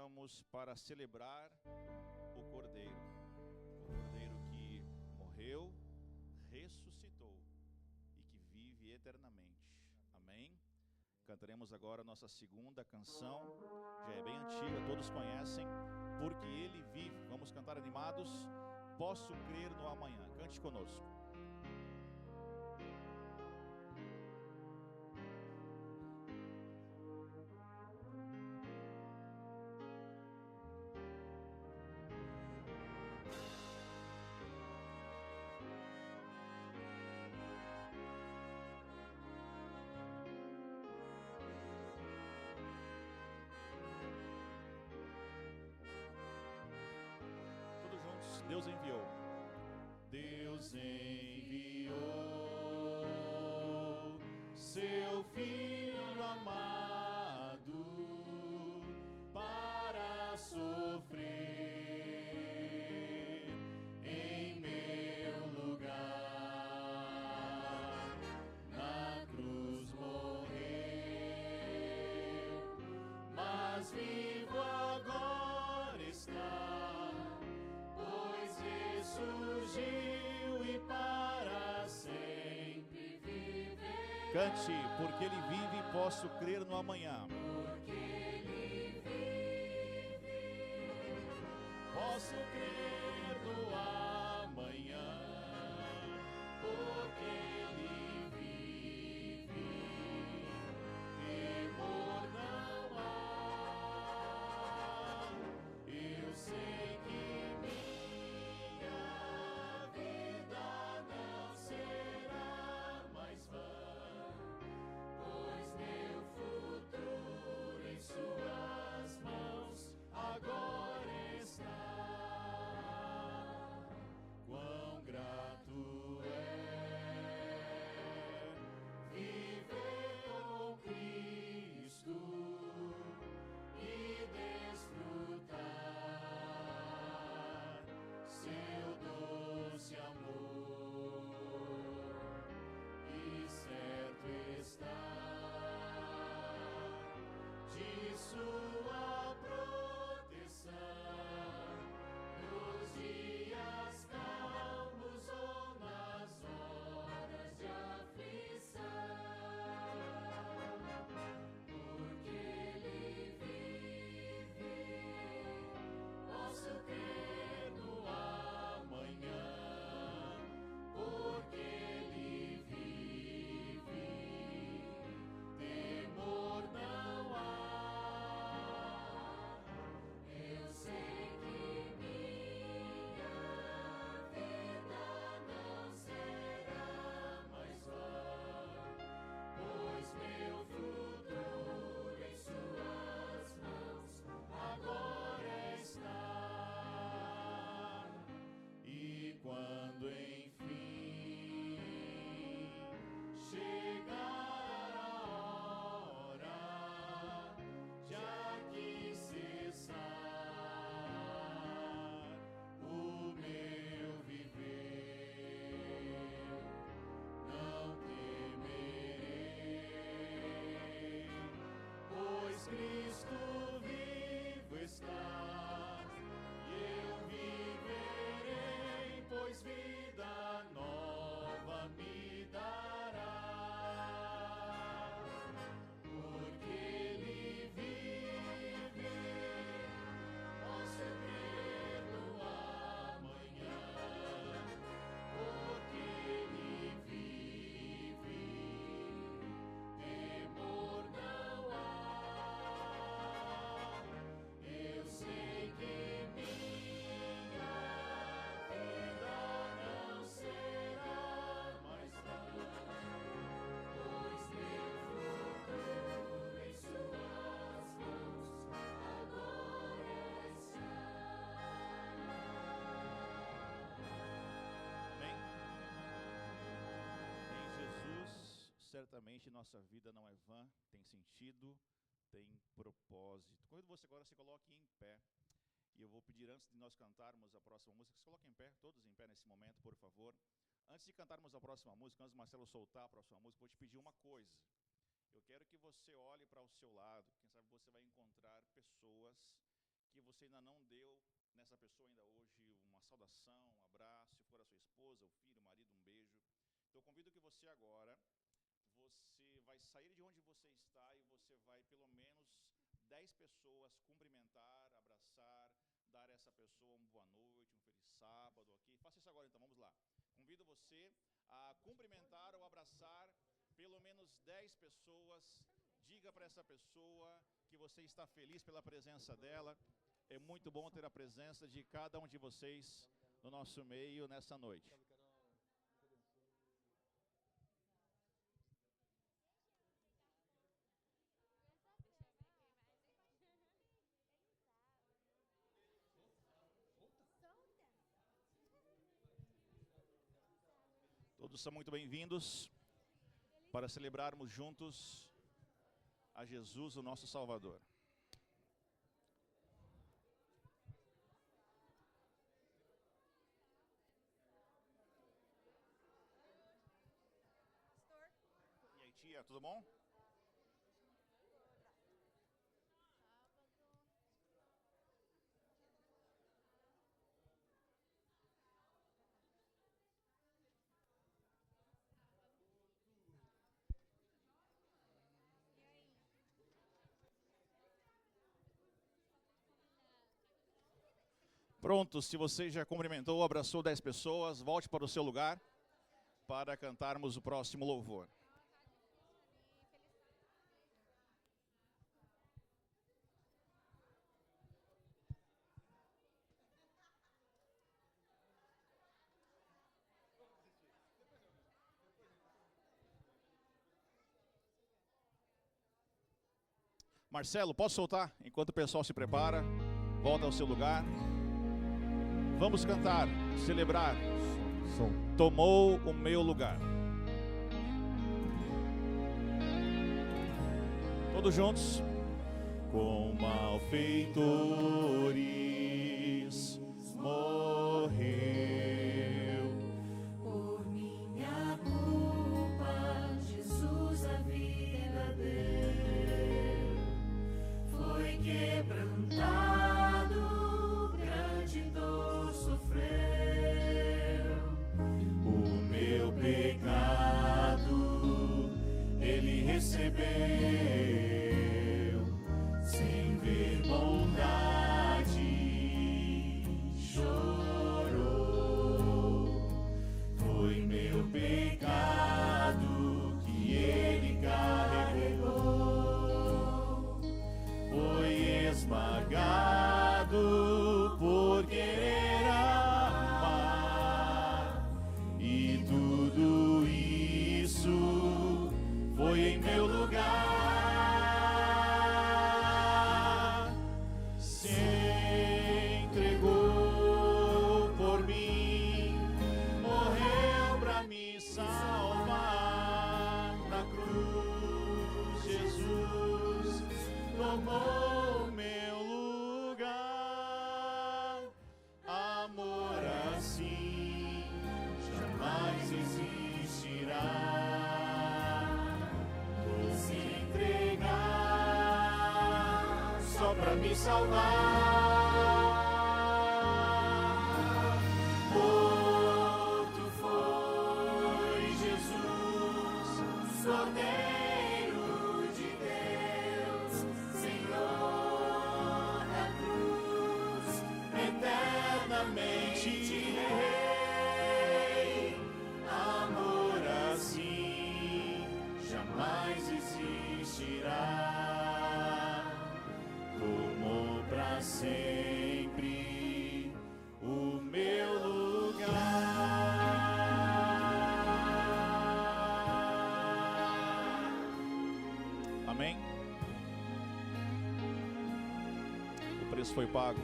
estamos para celebrar o Cordeiro que morreu, ressuscitou e que vive eternamente. Amém? Cantaremos agora a nossa segunda canção, já é bem antiga, todos conhecem, Porque Ele Vive. Vamos cantar animados, Posso Crer no Amanhã. Cante conosco. Deus enviou. Deus enviou seu Filho amado para sofrer em meu lugar. Na cruz morreu, mas vivo agora está. Surgiu e para sempre vive. Cante, porque Ele vive, posso crer no amanhã. Porque Ele vive, posso crer no amanhã. Porque Ele vive, temor não há. Eu sei que suas mãos agora está. Quão grato é viver com Cristo e desfrutar seu doce amor, e certo está de sua proteção nos dias calmos ou nas horas de aflição. Porque Ele vive, posso crer no amanhã. Porque Ele vive, temor não há. Meu futuro em suas mãos agora está. E quando enfim chegar a hora de aqui cessar o meu viver, não Cristo vivo está, e eu viverei, pois vida nova me dará. Porque Ele vive, posso crer no amanhã. Porque Ele vive, temor não há. Eu sei que minha vida não será mais vã, pois meu futuro em suas mãos agora está. Amém? Em Jesus, certamente nossa vida não é vã, tem sentido, tem propósito. Convido você agora, se coloque em pé. E eu vou pedir, antes de nós cantarmos a próxima música, que se coloquem em pé, todos em pé nesse momento, por favor. Antes de cantarmos a próxima música, antes do Marcelo soltar a próxima música, vou te pedir uma coisa. Eu quero que você olhe para o seu lado, quem sabe você vai encontrar pessoas que você ainda não deu nessa pessoa ainda hoje uma saudação, um abraço, se for a sua esposa, o filho, o marido, um beijo. Então eu convido que você agora, você vai sair de onde você está e você vai pelo menos 10 pessoas cumprimentar, abraçar, dar a essa pessoa uma boa noite, um feliz sábado aqui. Faça isso agora então, vamos lá. Convido você a cumprimentar ou abraçar pelo menos 10 pessoas. Diga para essa pessoa que você está feliz pela presença dela. É muito bom ter a presença de cada um de vocês no nosso meio nessa noite. Todos são muito bem-vindos para celebrarmos juntos a Jesus, o nosso Salvador. E aí, tia, tudo bom? Pronto, se você já cumprimentou, abraçou 10 pessoas, volte para o seu lugar para cantarmos o próximo louvor. Marcelo, posso soltar enquanto o pessoal se prepara? Volta ao seu lugar. Vamos cantar, celebrar. Tomou o meu lugar. Todos juntos. Com malfeitores morreu. Por minha culpa, Jesus a vida deu. Foi quebrantado, grande dor sofreu. O meu pecado ele recebeu. Sem ver bondade, chorou. Foi meu pecado que ele carregou. Foi esmagado por querer amar. E tudo isso foi em meu lugar. Tomou meu lugar, amor assim jamais existirá. Vou se entregar só pra me salvar. Morto foi Jesus, Cordeiro de Deus, Senhor da cruz, eternamente Rei. Amor assim jamais existirá. Tomou pra sempre o meu lugar. Amém? O preço foi pago.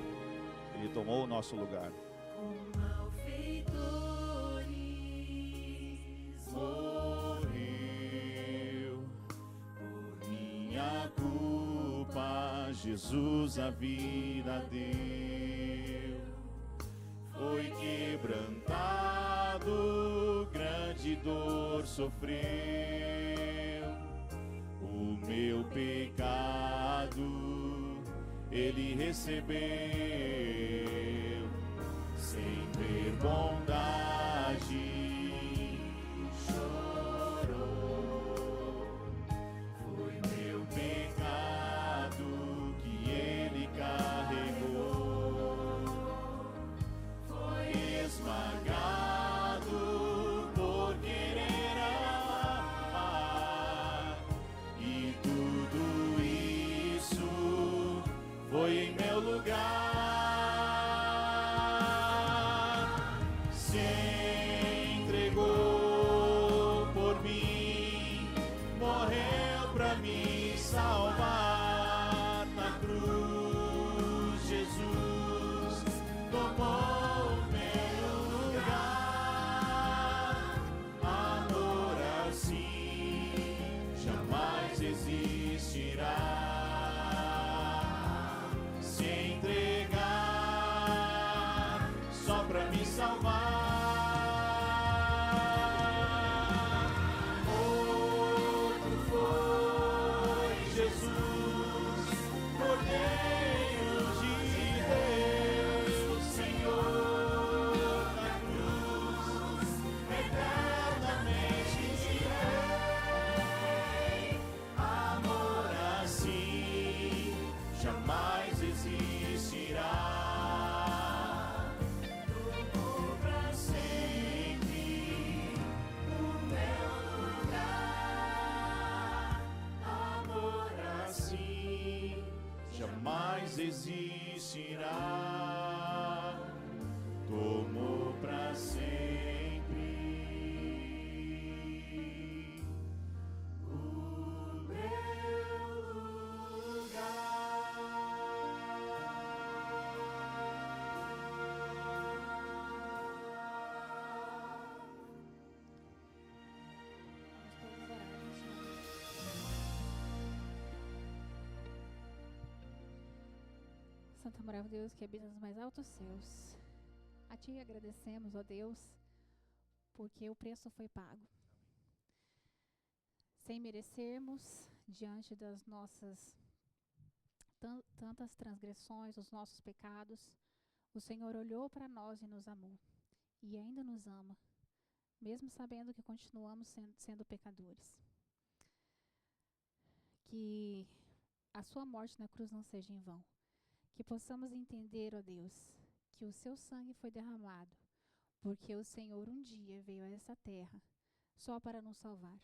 Ele tomou o nosso lugar. Com malfeitores Morreu por minha culpa, Jesus a vida deu. Foi quebrantado, grande dor sofreu. O meu pecado ele recebeu, sem ver bondade, chorou. Foi meu pecado que ele carregou, foi esmagado por querer amar, e tudo isso foi em meu lugar. Se entregou por mim, morreu pra me salvar. Na cruz Jesus tomou o meu lugar. Amor assim jamais existirá. Se entregar só pra me salvar. Outro foi Jesus, Cordeiro de Deus, Senhor da cruz, eternamente Rei. Amor assim jamais existirá. Tomou pra sempre o meu lugar. Amor assim jamais existirá. Tomou pra sempre o meu lugar. Vamos todos orar neste momento. Santo amorável Deus que habita nos mais altos céus, a Ti agradecemos, ó Deus, porque o preço foi pago. Sem merecermos, diante das nossas tantas transgressões, os nossos pecados, o Senhor olhou para nós e nos amou, e ainda nos ama, mesmo sabendo que continuamos sendo pecadores. Que a sua morte na cruz não seja em vão. Que possamos entender, ó Deus, que o seu sangue foi derramado, porque o Senhor um dia veio a essa terra só para nos salvar.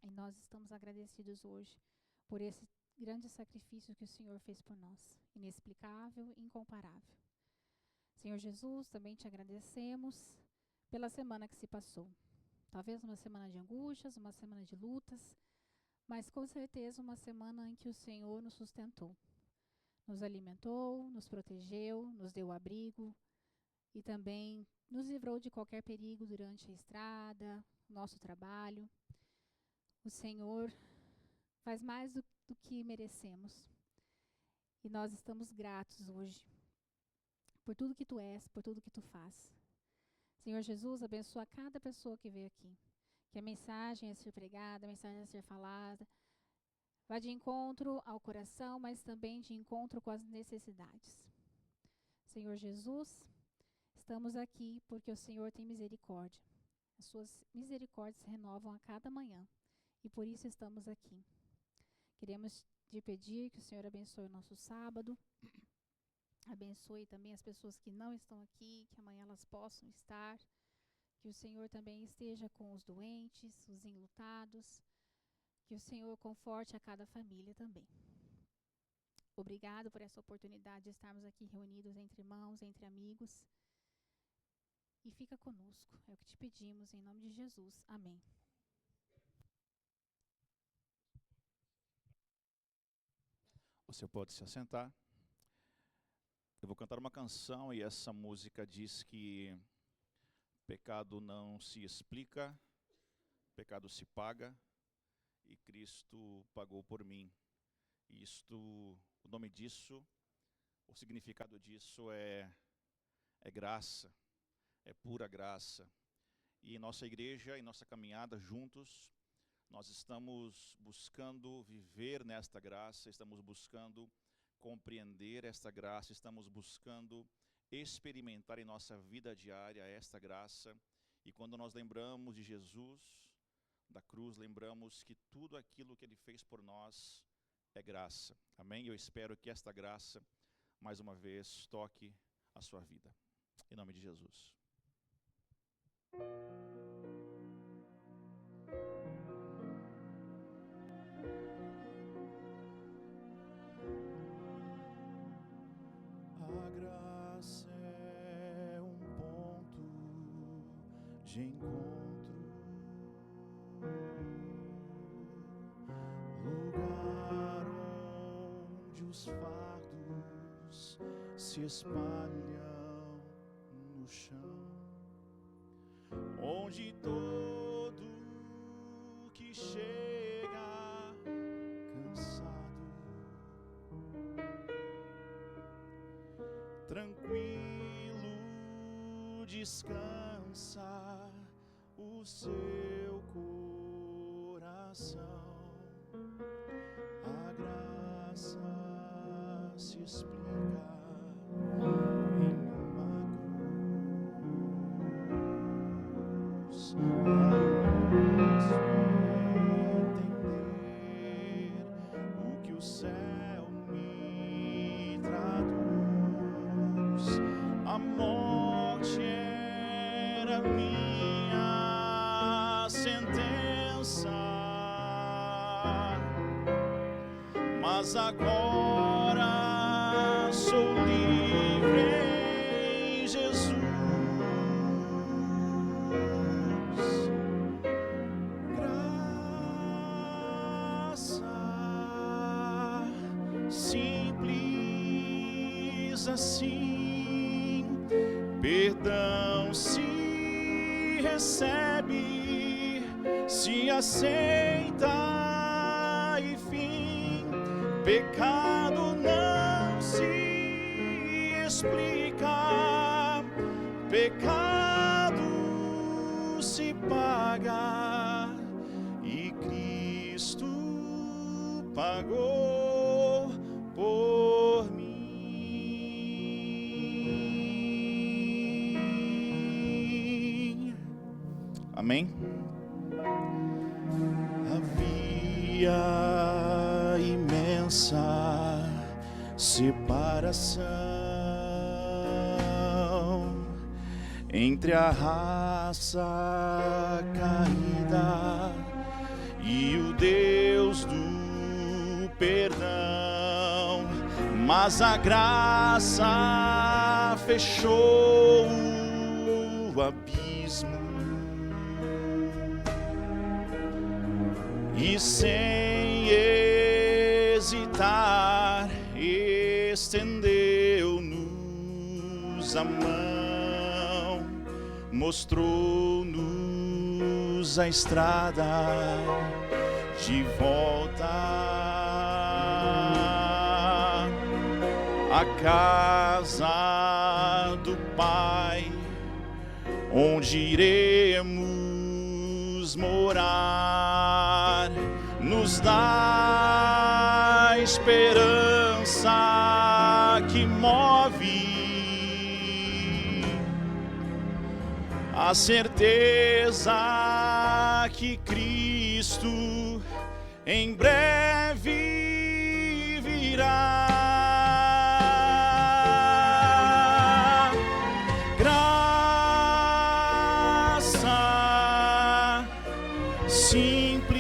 E nós estamos agradecidos hoje por esse grande sacrifício que o Senhor fez por nós, inexplicável e incomparável. Senhor Jesus, também te agradecemos pela semana que se passou. Talvez uma semana de angústias, uma semana de lutas, mas com certeza uma semana em que o Senhor nos sustentou. Nos alimentou, nos protegeu, nos deu abrigo e também nos livrou de qualquer perigo durante a estrada, nosso trabalho. O Senhor faz mais do que merecemos. E nós estamos gratos hoje por tudo que Tu és, por tudo que Tu faz. Senhor Jesus, abençoa cada pessoa que veio aqui. Que a mensagem a ser pregada, a mensagem a ser falada, vá de encontro ao coração, mas também de encontro com as necessidades. Senhor Jesus, estamos aqui porque o Senhor tem misericórdia. As suas misericórdias se renovam a cada manhã e por isso estamos aqui. Queremos te pedir que o Senhor abençoe o nosso sábado, abençoe também as pessoas que não estão aqui, que amanhã elas possam estar, que o Senhor também esteja com os doentes, os enlutados, que o Senhor conforte a cada família também. Obrigado por essa oportunidade de estarmos aqui reunidos entre irmãos, entre amigos. E fica conosco. É o que te pedimos, em nome de Jesus. Amém. Você pode se assentar. Eu vou cantar uma canção e essa música diz que pecado não se explica, pecado se paga e Cristo pagou por mim. O nome disso, o significado disso é graça, é pura graça. E em nossa igreja, em nossa caminhada juntos, nós estamos buscando viver nesta graça, estamos buscando compreender esta graça, estamos buscando experimentar em nossa vida diária esta graça. E quando nós lembramos de Jesus, da cruz, lembramos que tudo aquilo que Ele fez por nós é graça. Amém? Eu espero que esta graça, mais uma vez, toque a sua vida. Em nome de Jesus. A graça é um ponto de encontro, lugar onde os fardos se espalham no chão, onde todo que chega cansado, tranquilo, descansa o seu coração. A graça se explica em uma cruz. Entender o que o céu me traduz. A morte era minha sentença, mas agora sou livre em Jesus. Graça simples assim, perdão se recebe, se aceita e fim. Pecado não se explica, pecado se paga, e Cristo pagou por mim. Amém? Havia imensa separação entre a raça caída e o Deus do perdão, mas a graça fechou o abismo e sem hesitar estendeu-nos a mão, mostrou-nos a estrada de volta à casa do Pai, onde iremos morar. Nos dá esperança que move, a certeza que Cristo em breve virá. Graça simples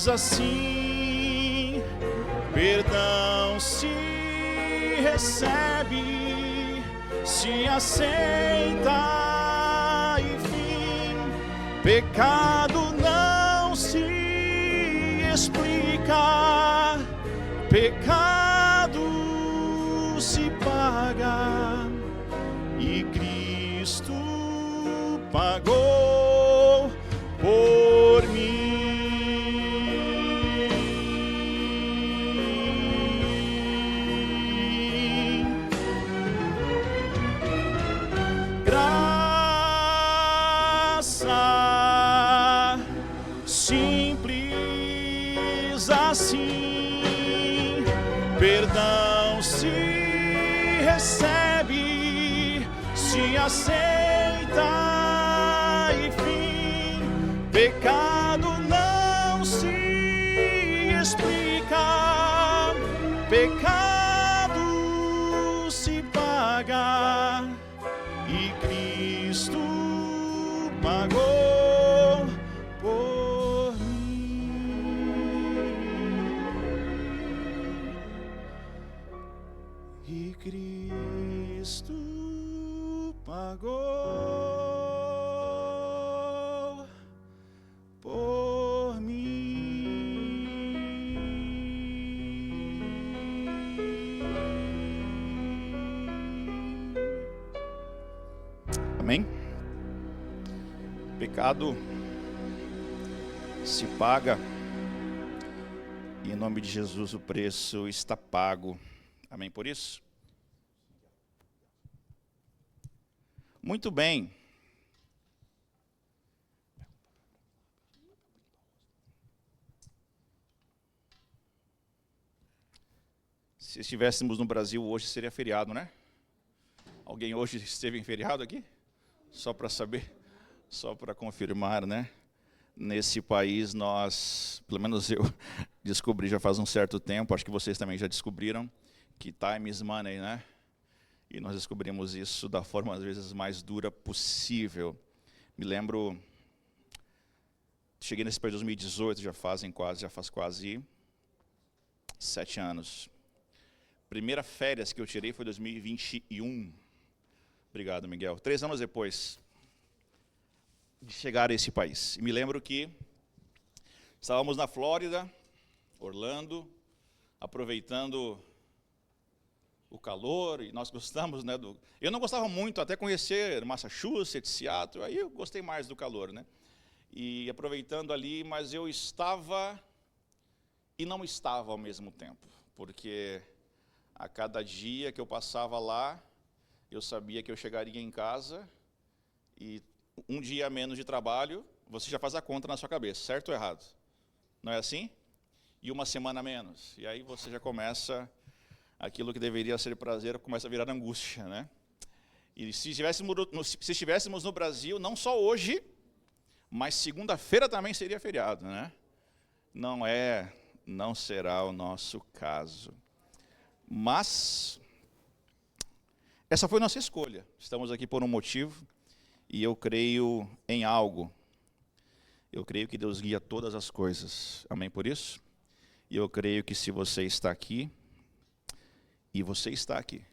assim, perdão se recebe, se aceita e fim. Pecado não se explica, pecado se paga, e Cristo pagou por mim. Graça simples assim, perdão recebe, se aceita, enfim, pecado não se explica, pecado se paga, e Cristo pagou por mim, e Cristo pagou por mim. Amém? Pecado se paga, e em nome de Jesus o preço está pago. Amém por isso? Muito bem. Se estivéssemos no Brasil hoje seria feriado, né? Alguém hoje esteve em feriado aqui? Só para saber, só para confirmar, né? Nesse país nós, pelo menos eu descobri já faz um certo tempo, acho que vocês também já descobriram, que time is money, né? E nós descobrimos isso da forma, às vezes, mais dura possível. Me lembro, cheguei nesse país em 2018, já faz quase 7 anos. Primeira férias que eu tirei foi 2021. Obrigado, Miguel. 3 anos depois de chegar a esse país. E me lembro que estávamos na Flórida, Orlando, aproveitando o calor, e nós gostamos, né, eu não gostava muito, até conhecer Massachusetts, Seattle, aí eu gostei mais do calor, né, e aproveitando ali, mas eu estava e não estava ao mesmo tempo, porque a cada dia que eu passava lá, eu sabia que eu chegaria em casa, e um dia a menos de trabalho, você já faz a conta na sua cabeça, certo ou errado? Não é assim? E uma semana a menos, e aí você já começa... aquilo que deveria ser prazer começa a virar angústia, né? E se estivéssemos no Brasil, não só hoje, mas segunda-feira também seria feriado, né? Não será o nosso caso. Mas essa foi nossa escolha. Estamos aqui por um motivo, e eu creio em algo. Eu creio que Deus guia todas as coisas. Amém por isso? E eu creio que se você está aqui, e você está aqui,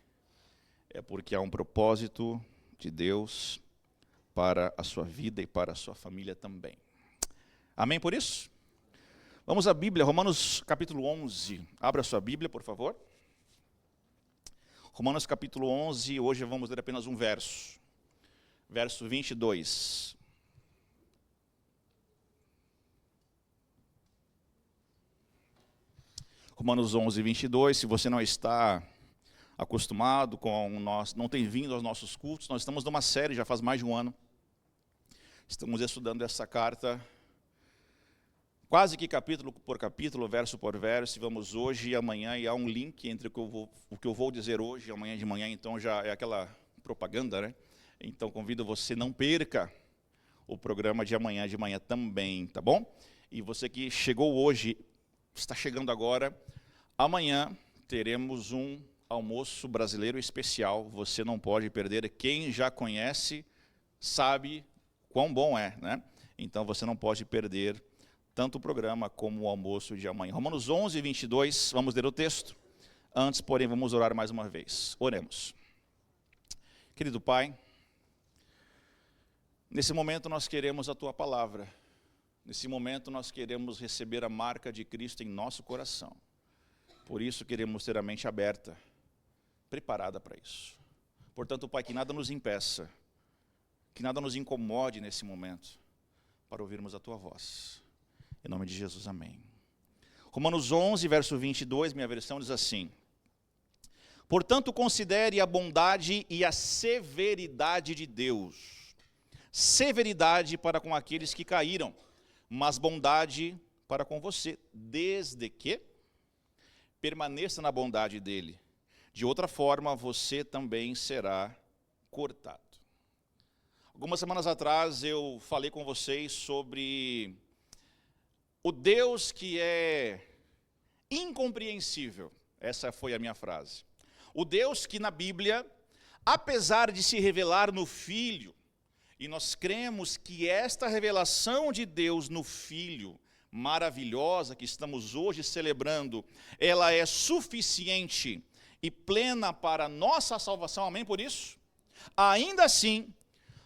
é porque há um propósito de Deus para a sua vida e para a sua família também. Amém por isso? Vamos à Bíblia, Romanos capítulo 11. Abra sua Bíblia, por favor. Romanos capítulo 11, hoje vamos ler apenas um verso. Verso 22. Romanos 11, 22, se você não está acostumado com nós, não tem vindo aos nossos cultos, nós estamos numa série, já faz mais de um ano. Estamos estudando essa carta, quase que capítulo por capítulo, verso por verso, e vamos hoje e amanhã, e há um link entre o que eu vou dizer hoje e amanhã de manhã, então já é aquela propaganda, né? Então convido você, não perca o programa de amanhã de manhã também, tá bom? E você que chegou hoje, está chegando agora, amanhã teremos um almoço brasileiro especial, você não pode perder, quem já conhece sabe quão bom é, né? Então você não pode perder tanto o programa como o almoço de amanhã. Romanos 11, 22, vamos ler o texto. Antes, porém, vamos orar mais uma vez. Oremos. Querido Pai, nesse momento nós queremos a Tua palavra. Nesse momento nós queremos receber a marca de Cristo em nosso coração. Por isso queremos ter a mente aberta, preparada para isso. Portanto, Pai, que nada nos impeça, que nada nos incomode nesse momento, para ouvirmos a Tua voz. Em nome de Jesus, amém. Romanos 11, verso 22, minha versão diz assim: portanto, considere a bondade e a severidade de Deus. Severidade para com aqueles que caíram, mas bondade para com você, desde que permaneça na bondade dele. De outra forma, você também será cortado. Algumas semanas atrás eu falei com vocês sobre o Deus que é incompreensível. Essa foi a minha frase. O Deus que na Bíblia, apesar de se revelar no Filho, e nós cremos que esta revelação de Deus no Filho, maravilhosa, que estamos hoje celebrando, ela é suficiente e plena para a nossa salvação, amém por isso? Ainda assim,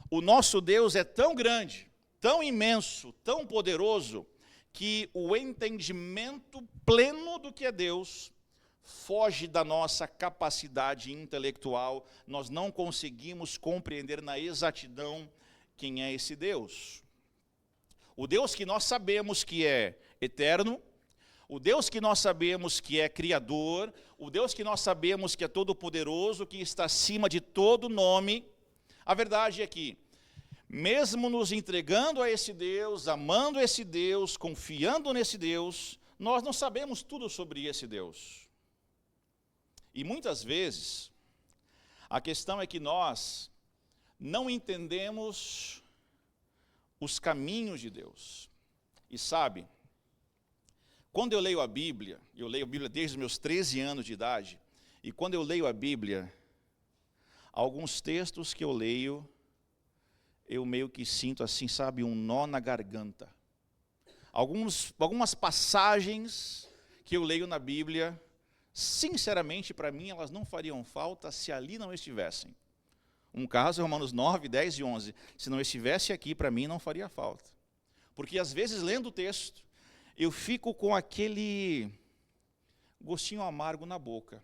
o nosso Deus é tão grande, tão imenso, tão poderoso, que o entendimento pleno do que é Deus foge da nossa capacidade intelectual. Nós não conseguimos compreender na exatidão quem é esse Deus. O Deus que nós sabemos que é eterno, o Deus que nós sabemos que é criador, o Deus que nós sabemos que é todo-poderoso, que está acima de todo nome. A verdade é que, mesmo nos entregando a esse Deus, amando esse Deus, confiando nesse Deus, nós não sabemos tudo sobre esse Deus. E muitas vezes, a questão é que nós não entendemos os caminhos de Deus. E sabe, quando eu leio a Bíblia desde os meus 13 anos de idade, e quando eu leio a Bíblia, alguns textos que eu leio, eu meio que sinto assim, sabe, um nó na garganta. Algumas passagens que eu leio na Bíblia, sinceramente, para mim, elas não fariam falta se ali não estivessem. Um caso é Romanos 9, 10 e 11. Se não estivesse aqui, para mim, não faria falta. Porque, às vezes, lendo o texto, eu fico com aquele gostinho amargo na boca.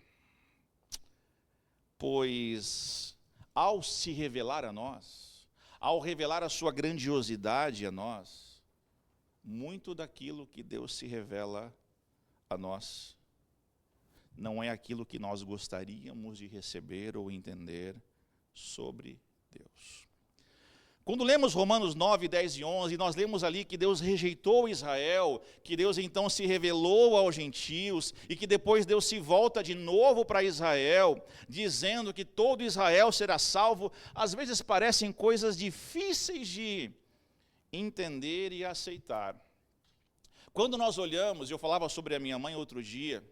Pois, ao se revelar a nós, ao revelar a sua grandiosidade a nós, muito daquilo que Deus se revela a nós não é aquilo que nós gostaríamos de receber ou entender sobre Deus. Quando lemos Romanos 9, 10 e 11, nós lemos ali que Deus rejeitou Israel, que Deus então se revelou aos gentios, e que depois Deus se volta de novo para Israel, dizendo que todo Israel será salvo. Às vezes parecem coisas difíceis de entender e aceitar. Quando nós olhamos, eu falava sobre a minha mãe outro dia,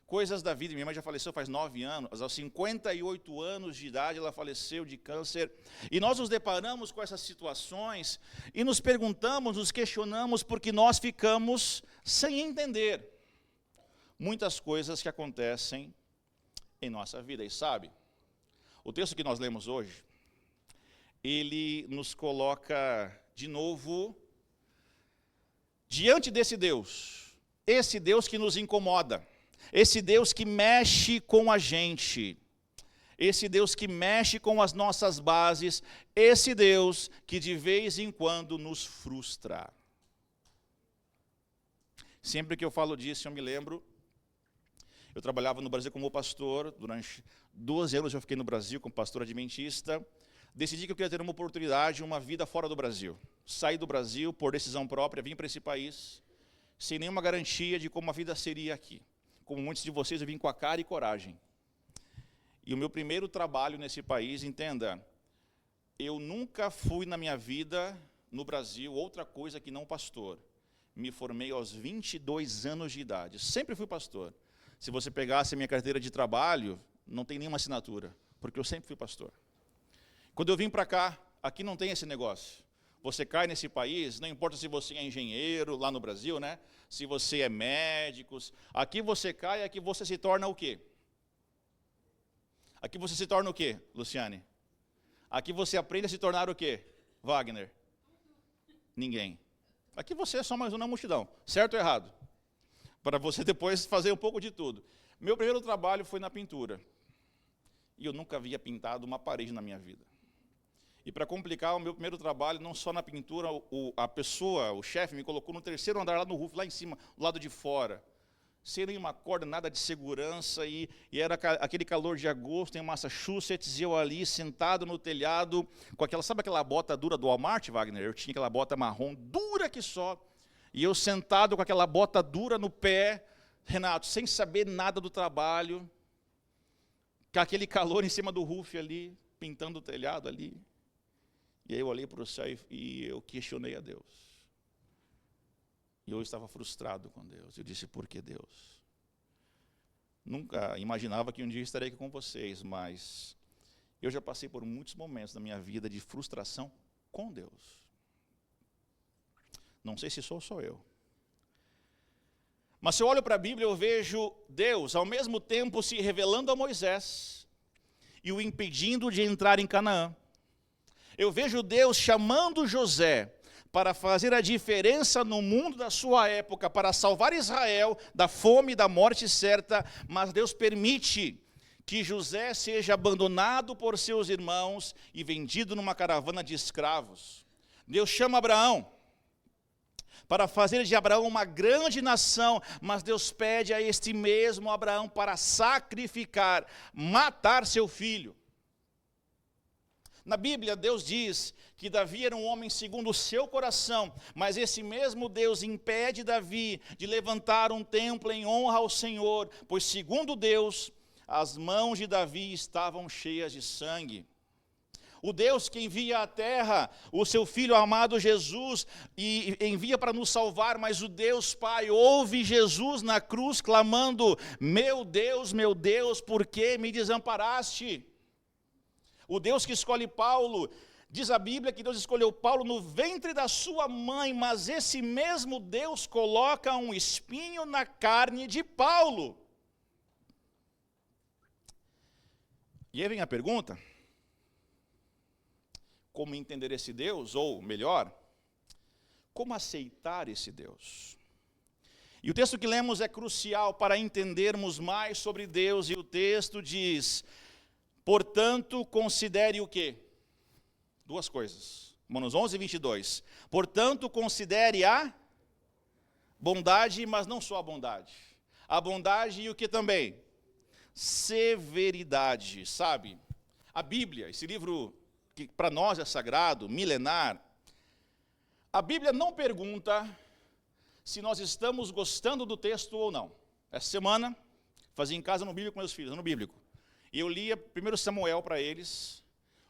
coisas da vida. Minha mãe já faleceu faz 9 anos, aos 58 anos de idade ela faleceu de câncer. E nós nos deparamos com essas situações e nos perguntamos, nos questionamos, porque nós ficamos sem entender muitas coisas que acontecem em nossa vida. E sabe, o texto que nós lemos hoje, ele nos coloca de novo diante desse Deus, esse Deus que nos incomoda, esse Deus que mexe com a gente, esse Deus que mexe com as nossas bases, esse Deus que de vez em quando nos frustra. Sempre que eu falo disso, eu me lembro, eu trabalhava no Brasil como pastor, durante 12 anos eu fiquei no Brasil como pastor adventista, decidi que eu queria ter uma oportunidade, uma vida fora do Brasil. Saí do Brasil por decisão própria, vim para esse país, sem nenhuma garantia de como a vida seria aqui. Como muitos de vocês, eu vim com a cara e coragem. E o meu primeiro trabalho nesse país, entenda, eu nunca fui na minha vida, no Brasil, outra coisa que não pastor. Me formei aos 22 anos de idade, sempre fui pastor. Se você pegasse a minha carteira de trabalho, não tem nenhuma assinatura, porque eu sempre fui pastor. Quando eu vim para cá, aqui não tem esse negócio. Você cai nesse país, não importa se você é engenheiro, lá no Brasil, né? Se você é médico, aqui você cai, aqui você se torna o quê? Aqui você se torna o quê, Luciane? Aqui você aprende a se tornar o quê, Wagner? Ninguém. Aqui você é só mais uma multidão, certo ou errado? Para você depois fazer um pouco de tudo. Meu primeiro trabalho foi na pintura. E eu nunca havia pintado uma parede na minha vida. E para complicar, o meu primeiro trabalho, não só na pintura, o chefe, me colocou no 3º andar, lá no roof, lá em cima, do lado de fora. Sem nenhuma corda, nada de segurança, e era aquele calor de agosto em Massachusetts, e eu ali, sentado no telhado, com aquela, sabe aquela bota dura do Walmart, Wagner? Eu tinha aquela bota marrom, dura que só, e eu sentado com aquela bota dura no pé, Renato, sem saber nada do trabalho, com aquele calor em cima do roof ali, pintando o telhado ali. E aí eu olhei para o céu e eu questionei a Deus. E eu estava frustrado com Deus. Eu disse, por que Deus? Nunca imaginava que um dia estaria aqui com vocês, mas eu já passei por muitos momentos da minha vida de frustração com Deus. Não sei se sou só eu. Mas se eu olho para a Bíblia, eu vejo Deus, ao mesmo tempo, se revelando a Moisés e o impedindo de entrar em Canaã. Eu vejo Deus chamando José para fazer a diferença no mundo da sua época, para salvar Israel da fome e da morte certa, mas Deus permite que José seja abandonado por seus irmãos e vendido numa caravana de escravos. Deus chama Abraão para fazer de Abraão uma grande nação, mas Deus pede a este mesmo Abraão para sacrificar, matar seu filho. Na Bíblia, Deus diz que Davi era um homem segundo o seu coração, mas esse mesmo Deus impede Davi de levantar um templo em honra ao Senhor, pois segundo Deus, as mãos de Davi estavam cheias de sangue. O Deus que envia à terra o seu Filho amado Jesus e envia para nos salvar, mas o Deus Pai ouve Jesus na cruz clamando, meu Deus, por que me desamparaste? O Deus que escolhe Paulo, diz a Bíblia que Deus escolheu Paulo no ventre da sua mãe, mas esse mesmo Deus coloca um espinho na carne de Paulo. E aí vem a pergunta, como entender esse Deus, ou melhor, como aceitar esse Deus? E o texto que lemos é crucial para entendermos mais sobre Deus, e o texto diz, portanto, considere o quê? Duas coisas, Romanos 11, 22. Portanto, considere a bondade, mas não só a bondade e o que também? Severidade, sabe? A Bíblia, esse livro que para nós é sagrado, milenar, a Bíblia não pergunta se nós estamos gostando do texto ou não. Essa semana, fazia em casa no bíblico com meus filhos, no bíblico. E eu lia 1 Samuel para eles,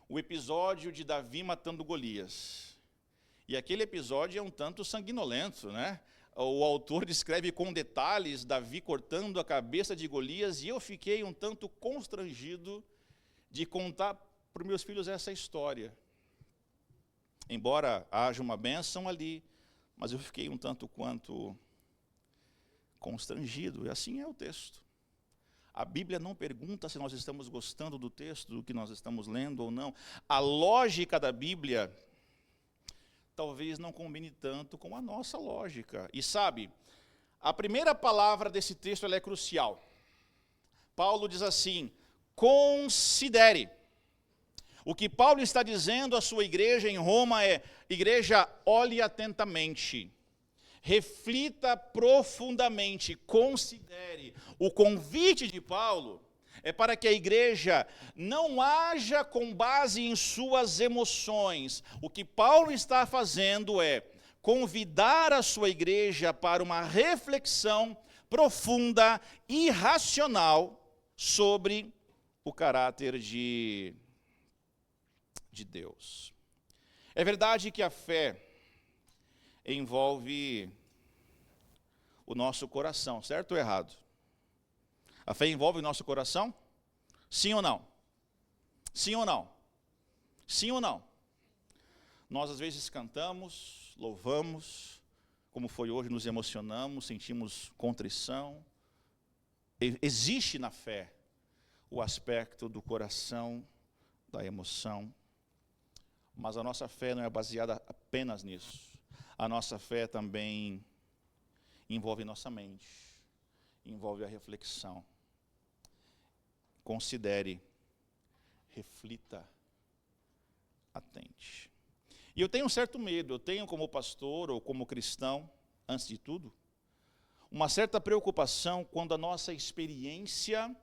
o episódio de Davi matando Golias. E aquele episódio é um tanto sanguinolento, né? O autor descreve com detalhes Davi cortando a cabeça de Golias, e eu fiquei um tanto constrangido de contar para os meus filhos essa história. Embora haja uma bênção ali, mas eu fiquei um tanto quanto constrangido, e assim é o texto. A Bíblia não pergunta se nós estamos gostando do texto, do que nós estamos lendo ou não. A lógica da Bíblia talvez não combine tanto com a nossa lógica. E sabe, a primeira palavra desse texto ela é crucial. Paulo diz assim, considere. O que Paulo está dizendo à sua igreja em Roma é, igreja, olhe atentamente, reflita profundamente, considere. O convite de Paulo é para que a igreja não haja com base em suas emoções. O que Paulo está fazendo é convidar a sua igreja para uma reflexão profunda e racional sobre o caráter de Deus. É verdade que a fé envolve o nosso coração, certo ou errado? A fé envolve o nosso coração? Sim ou não? Sim ou não? Sim ou não? Nós às vezes cantamos, louvamos, como foi hoje, nos emocionamos, sentimos contrição. Existe na fé o aspecto do coração, da emoção, mas a nossa fé não é baseada apenas nisso. A nossa fé também envolve nossa mente, envolve a reflexão. Considere, reflita, atente. E eu tenho um certo medo, eu tenho como pastor ou como cristão, antes de tudo, uma certa preocupação quando a nossa experiência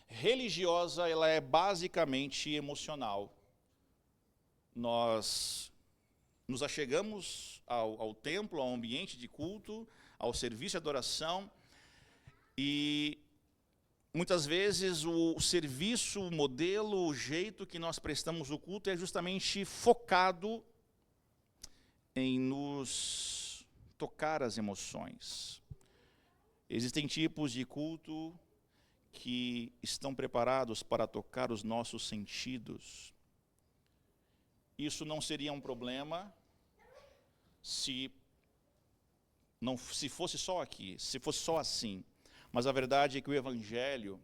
religiosa ela é basicamente emocional. Nós nos achegamos ao templo, ao ambiente de culto, ao serviço de adoração, e muitas vezes o serviço, o modelo, o jeito que nós prestamos o culto é justamente focado em nos tocar as emoções. Existem tipos de culto que estão preparados para tocar os nossos sentidos. Isso não seria um problema se fosse só aqui, se fosse só assim. Mas a verdade é que o Evangelho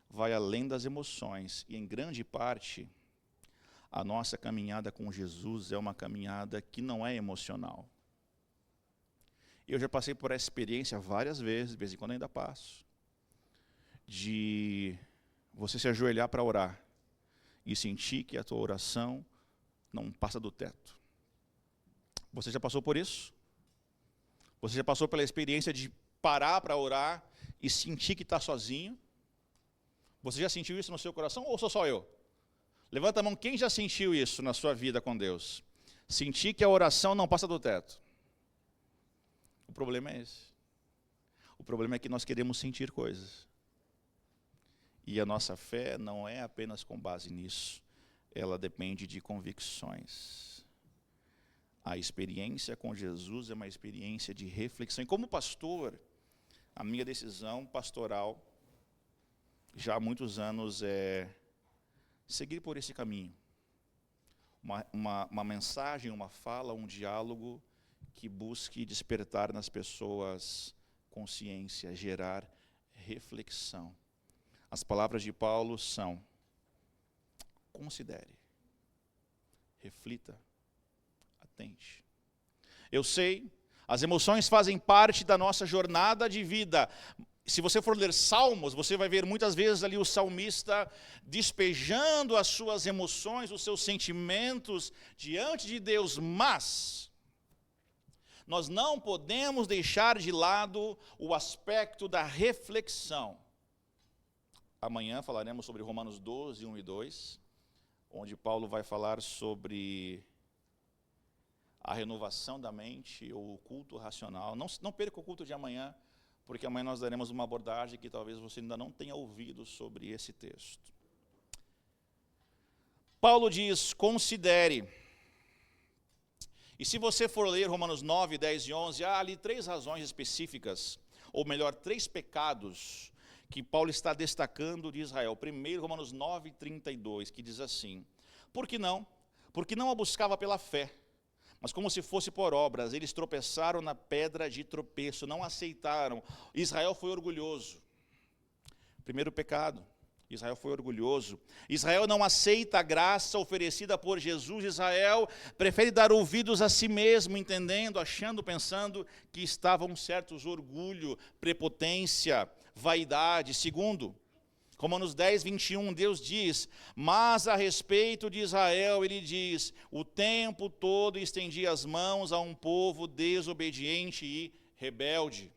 vai além das emoções. E, em grande parte, a nossa caminhada com Jesus é uma caminhada que não é emocional. Eu já passei por essa experiência várias vezes, de vez em quando ainda passo, de você se ajoelhar para orar e sentir que a tua oração não passa do teto. Você já passou por isso? Você já passou pela experiência de parar para orar e sentir que está sozinho? Você já sentiu isso no seu coração ou sou só eu? Levanta a mão, quem já sentiu isso na sua vida com Deus? Sentir que a oração não passa do teto. O problema é esse. O problema é que nós queremos sentir coisas. E a nossa fé não é apenas com base nisso. Ela depende de convicções. A experiência com Jesus é uma experiência de reflexão. E como pastor, a minha decisão pastoral, já há muitos anos, é seguir por esse caminho. Uma mensagem, uma fala, um diálogo que busque despertar nas pessoas consciência, gerar reflexão. As palavras de Paulo são: considere, reflita, atente. Eu sei, as emoções fazem parte da nossa jornada de vida. Se você for ler Salmos, você vai ver muitas vezes ali o salmista despejando as suas emoções, os seus sentimentos diante de Deus, mas nós não podemos deixar de lado o aspecto da reflexão. Amanhã falaremos sobre Romanos 12, 1 e 2, onde Paulo vai falar sobre a renovação da mente, ou o culto racional. Não perca o culto de amanhã, porque amanhã nós daremos uma abordagem que talvez você ainda não tenha ouvido sobre esse texto. Paulo diz: considere. E se você for ler Romanos 9, 10 e 11, há ali 3 razões específicas, ou melhor, 3 pecados que Paulo está destacando de Israel. Primeiro, Romanos 9, 32, que diz assim: por que não? Porque não a buscava pela fé, mas como se fosse por obras. Eles tropeçaram na pedra de tropeço, não aceitaram. Israel foi orgulhoso. Primeiro pecado, Israel foi orgulhoso. Israel não aceita a graça oferecida por Jesus. Israel prefere dar ouvidos a si mesmo, entendendo, achando, pensando que estavam certos. Orgulho, prepotência, vaidade. Segundo, Romanos 10, 21, Deus diz: mas a respeito de Israel, ele diz: o tempo todo estendia as mãos a um povo desobediente e rebelde.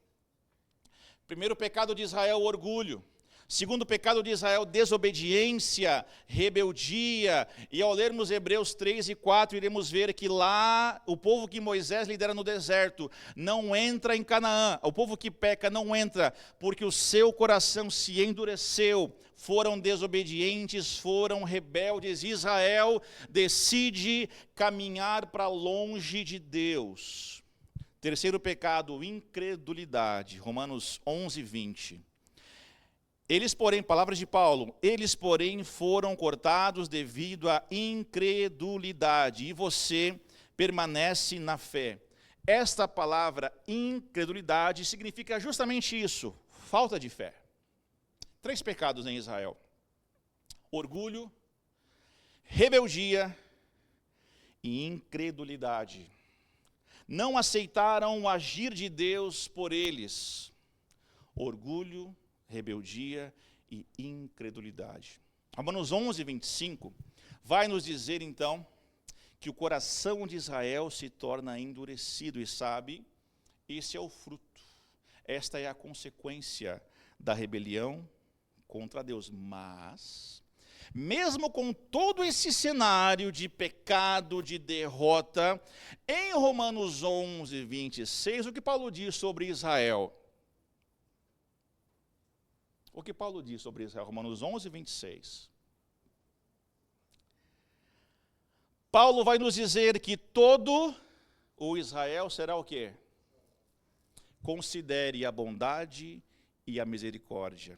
Primeiro pecado de Israel, orgulho. Segundo pecado de Israel, desobediência, rebeldia. E ao lermos Hebreus 3 e 4, iremos ver que lá, o povo que Moisés lidera no deserto, não entra em Canaã. O povo que peca não entra, porque o seu coração se endureceu. Foram desobedientes, foram rebeldes. Israel decide caminhar para longe de Deus. Terceiro pecado, incredulidade. Romanos 11, 20. Eles, porém, palavras de Paulo, eles, porém, foram cortados devido à incredulidade, e você permanece na fé. Esta palavra, incredulidade, significa justamente isso, falta de fé. 3 pecados em Israel: orgulho, rebeldia e incredulidade. Não aceitaram o agir de Deus por eles. Orgulho, rebeldia e incredulidade. Romanos 11, 25 vai nos dizer então que o coração de Israel se torna endurecido, e sabe, esse é o fruto, esta é a consequência da rebelião contra Deus. Mas, mesmo com todo esse cenário de pecado, de derrota, em Romanos 11, 26, o que Paulo diz sobre Israel? O que Paulo diz sobre Israel, Romanos 11, 26. Paulo vai nos dizer que todo o Israel será o quê? Considere a bondade e a misericórdia.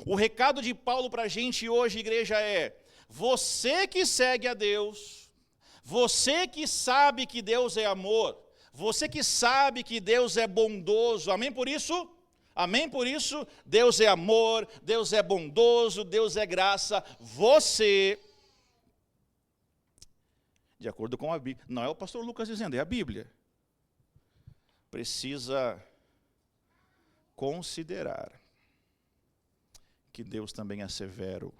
O recado de Paulo para a gente hoje, igreja, é: você que segue a Deus, você que sabe que Deus é amor, você que sabe que Deus é bondoso, amém por isso? Amém por isso? Deus é amor, Deus é bondoso, Deus é graça. Você, de acordo com a Bíblia, não é o pastor Lucas dizendo, é a Bíblia, precisa considerar que Deus também é severo.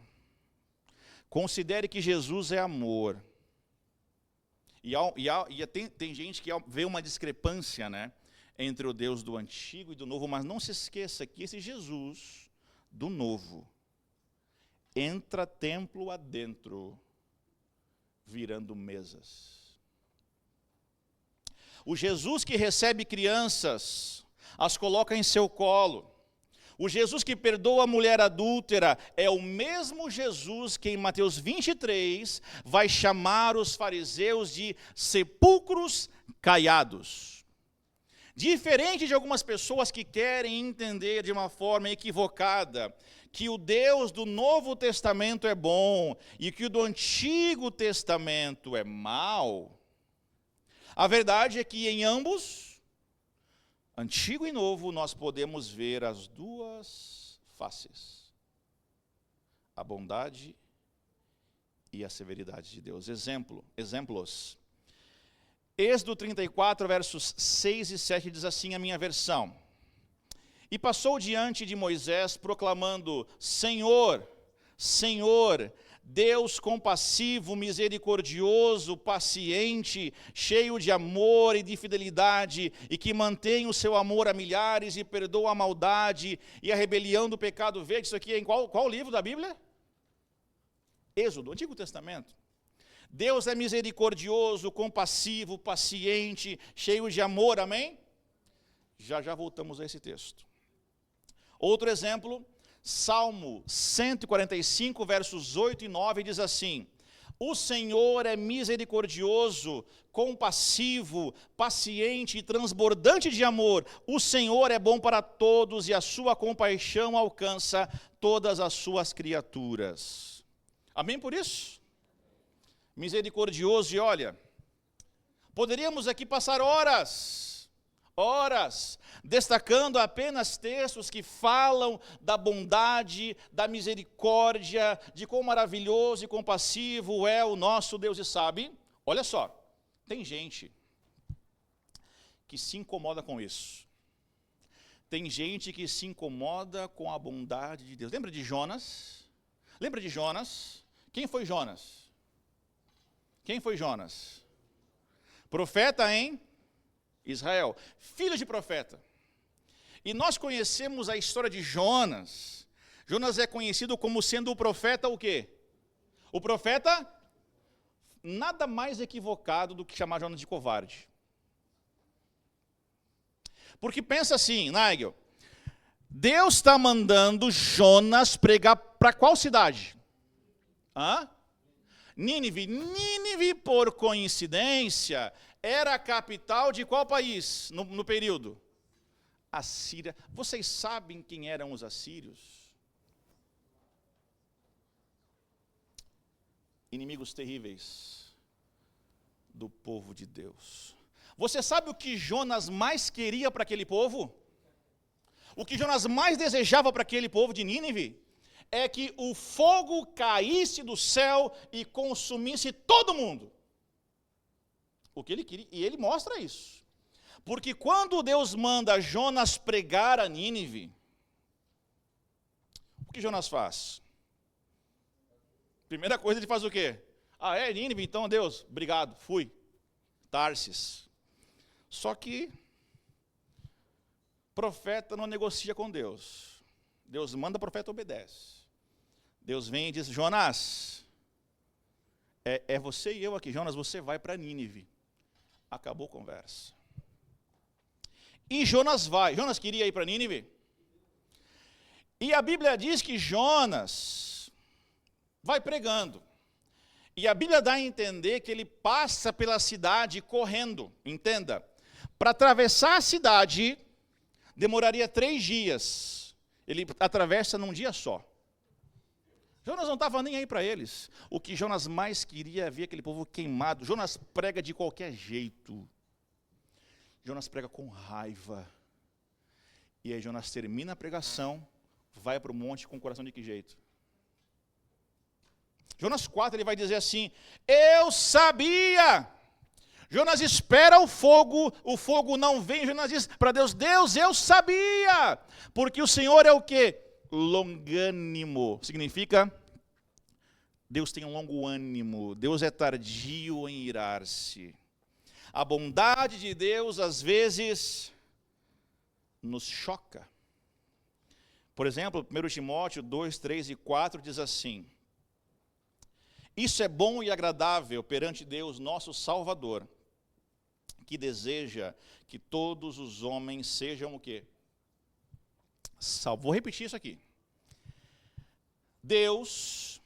Considere que Jesus é amor. Tem gente que vê uma discrepância, né, entre o Deus do Antigo e do Novo, mas não se esqueça que esse Jesus do Novo entra templo adentro, virando mesas. O Jesus que recebe crianças, as coloca em seu colo. O Jesus que perdoa a mulher adúltera é o mesmo Jesus que em Mateus 23 vai chamar os fariseus de sepulcros caiados. Diferente de algumas pessoas que querem entender de uma forma equivocada que o Deus do Novo Testamento é bom e que o do Antigo Testamento é mau, a verdade é que em ambos, Antigo e Novo, nós podemos ver as duas faces, a bondade e a severidade de Deus. Exemplos. Êxodo 34, versos 6 e 7 diz assim a minha versão: e passou diante de Moisés proclamando: Senhor, Senhor, Deus compassivo, misericordioso, paciente, cheio de amor e de fidelidade, e que mantém o seu amor a milhares e perdoa a maldade e a rebelião do pecado. Veja isso aqui em qual livro da Bíblia? Êxodo, Antigo Testamento. Deus é misericordioso, compassivo, paciente, cheio de amor, amém? Já voltamos a esse texto. Outro exemplo, Salmo 145, versos 8 e 9, diz assim: o Senhor é misericordioso, compassivo, paciente e transbordante de amor. O Senhor é bom para todos e a sua compaixão alcança todas as suas criaturas. Amém por isso? Misericordioso, e olha, poderíamos aqui passar horas, destacando apenas textos que falam da bondade, da misericórdia, de quão maravilhoso e compassivo é o nosso Deus. E sabe, olha só, tem gente que se incomoda com isso. Tem gente que se incomoda com a bondade de Deus. Lembra de Jonas? Quem foi Jonas? Profeta em Israel, filho de profeta. E nós conhecemos a história de Jonas. Jonas é conhecido como sendo o profeta o quê? O profeta nada mais equivocado do que chamar Jonas de covarde. Porque pensa assim, Nigel, Deus está mandando Jonas pregar para qual cidade? Nínive, por coincidência, era a capital de qual país no período? Assíria. Vocês sabem quem eram os assírios? Inimigos terríveis do povo de Deus. Você sabe o que Jonas mais queria para aquele povo? O que Jonas mais desejava para aquele povo de Nínive? É que o fogo caísse do céu e consumisse todo mundo. O que ele queria, e ele mostra isso. Porque quando Deus manda Jonas pregar a Nínive, o que Jonas faz? Primeira coisa, ele faz o quê? É Nínive? Então Deus, obrigado, fui. Tarsis. Só que profeta não negocia com Deus. Deus manda, profeta obedece. Deus vem e diz: Jonas, é você e eu aqui. Jonas, você vai para Nínive. Acabou a conversa. E Jonas vai. Jonas queria ir para Nínive? E a Bíblia diz que Jonas vai pregando. E a Bíblia dá a entender que ele passa pela cidade correndo, entenda. Para atravessar a cidade, demoraria 3 dias. Ele atravessa num dia só. Jonas não estava nem aí para eles. O que Jonas mais queria é ver aquele povo queimado. Jonas prega de qualquer jeito. Jonas prega com raiva. E aí Jonas termina a pregação, vai para o monte com o coração de que jeito? Jonas 4, ele vai dizer assim: eu sabia. Jonas espera o fogo não vem. Jonas diz para Deus: Deus, eu sabia. Porque o Senhor é o quê? Longânimo. Significa, Deus tem um longo ânimo. Deus é tardio em irar-se. A bondade de Deus, às vezes, nos choca. Por exemplo, 1 Timóteo 2, 3 e 4 diz assim: isso é bom e agradável perante Deus, nosso Salvador, que deseja que todos os homens sejam o quê? Salvos. Vou repetir isso aqui. Deus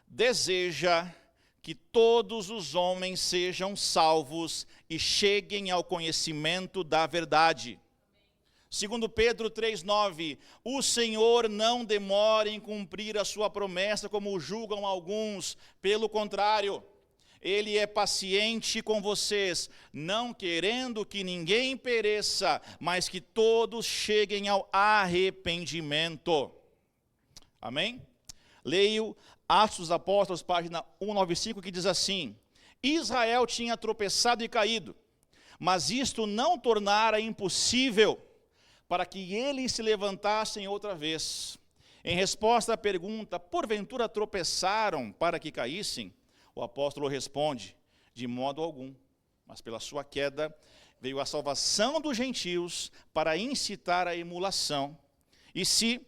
deseja que todos os homens sejam salvos e cheguem ao conhecimento da verdade. Segundo Pedro 3,9, o Senhor não demora em cumprir a sua promessa, como julgam alguns. Pelo contrário, Ele é paciente com vocês, não querendo que ninguém pereça, mas que todos cheguem ao arrependimento. Amém? Leio Atos dos Apóstolos, página 195, que diz assim: Israel tinha tropeçado e caído, mas isto não tornara impossível para que eles se levantassem outra vez. Em resposta à pergunta, porventura tropeçaram para que caíssem? O apóstolo responde, de modo algum, mas pela sua queda veio a salvação dos gentios para incitar a emulação. E se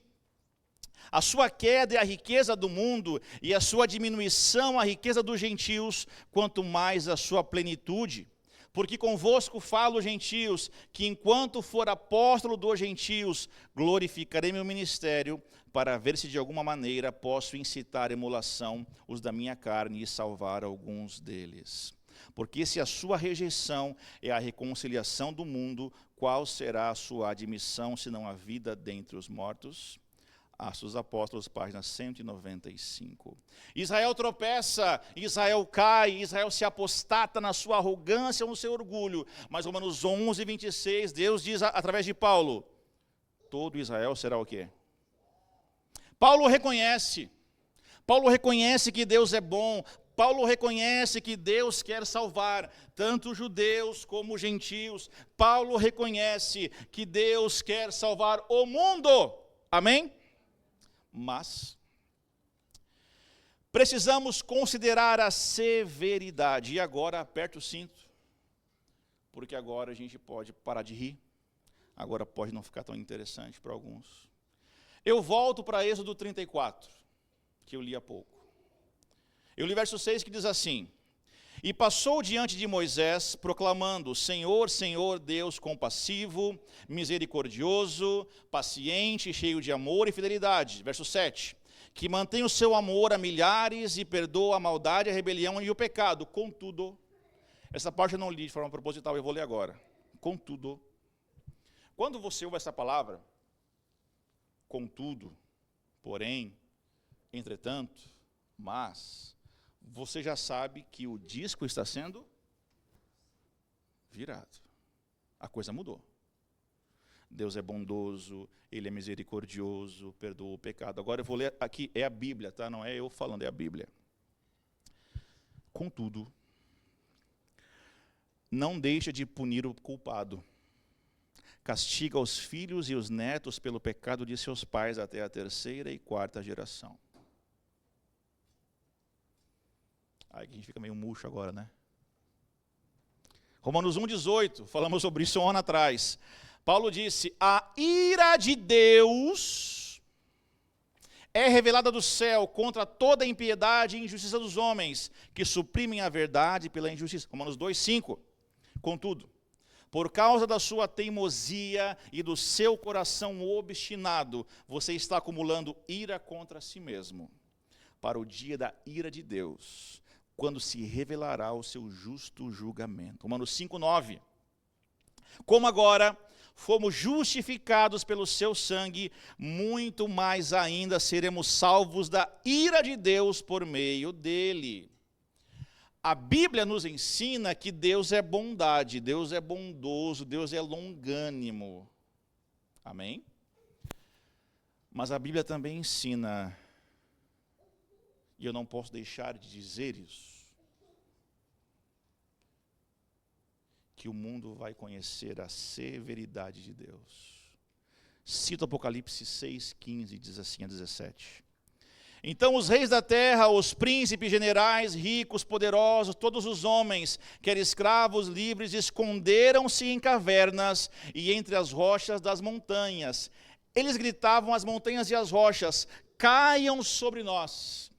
a sua queda é a riqueza do mundo e a sua diminuição a riqueza dos gentios, quanto mais a sua plenitude. Porque convosco falo, gentios, que enquanto for apóstolo dos gentios, glorificarei meu ministério, para ver se de alguma maneira posso incitar a emulação os da minha carne e salvar alguns deles. Porque se a sua rejeição é a reconciliação do mundo, qual será a sua admissão, senão a vida dentre os mortos? Atos dos Apóstolos, página 195. Israel tropeça, Israel cai, Israel se apostata na sua arrogância, no seu orgulho. Mas Romanos 11, 26, Deus diz através de Paulo, todo Israel será o quê? Paulo reconhece que Deus é bom, Paulo reconhece que Deus quer salvar tanto judeus como gentios. Paulo reconhece que Deus quer salvar o mundo. Amém? Mas precisamos considerar a severidade. E agora aperta o cinto, porque agora a gente pode parar de rir. Agora pode não ficar tão interessante para alguns. Eu volto para Êxodo 34, que eu li há pouco. Eu li verso 6 que diz assim: e passou diante de Moisés, proclamando, Senhor, Senhor, Deus compassivo, misericordioso, paciente, cheio de amor e fidelidade. Verso 7, que mantém o seu amor a milhares e perdoa a maldade, a rebelião e o pecado. Contudo, essa parte eu não li de forma proposital, eu vou ler agora. Contudo, quando você ouve essa palavra, contudo, porém, entretanto, mas, você já sabe que o disco está sendo virado. A coisa mudou. Deus é bondoso, Ele é misericordioso, perdoa o pecado. Agora eu vou ler aqui, é a Bíblia, tá? Não é eu falando, é a Bíblia. Contudo, não deixa de punir o culpado. Castiga os filhos e os netos pelo pecado de seus pais até a 3ª e 4ª geração. Aí a gente fica meio murcho agora, né? Romanos 1,18, falamos sobre isso um ano atrás. Paulo disse, a ira de Deus é revelada do céu contra toda a impiedade e injustiça dos homens, que suprimem a verdade pela injustiça. Romanos 2,5. Contudo, Por causa da sua teimosia e do seu coração obstinado, você está acumulando ira contra si mesmo, para o dia da ira de Deus, quando se revelará o seu justo julgamento. Romanos 5:9. Como agora fomos justificados pelo seu sangue, muito mais ainda seremos salvos da ira de Deus por meio dele. A Bíblia nos ensina que Deus é bondade, Deus é bondoso, Deus é longânimo. Amém? Mas a Bíblia também ensina, e eu não posso deixar de dizer isso, que o mundo vai conhecer a severidade de Deus. Cito Apocalipse 6:15, diz assim a 17. Então os reis da terra, os príncipes, generais, ricos, poderosos, todos os homens, quer escravos, livres, esconderam-se em cavernas e entre as rochas das montanhas. Eles gritavam às montanhas e às rochas: caiam sobre nós.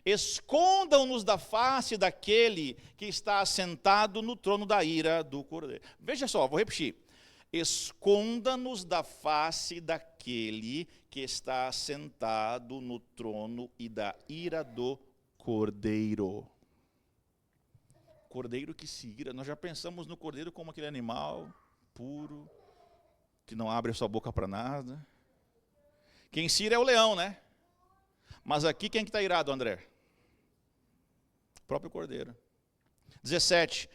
Escondam-nos da face daquele que está assentado no trono da ira do Cordeiro. Veja só, vou repetir. Esconda-nos da face daquele que está assentado no trono e da ira do Cordeiro. Cordeiro que se ira. Nós já pensamos no Cordeiro como aquele animal puro, que não abre a sua boca para nada. Quem se ira é o leão, né? Mas aqui quem que está irado, André? O próprio Cordeiro. 17.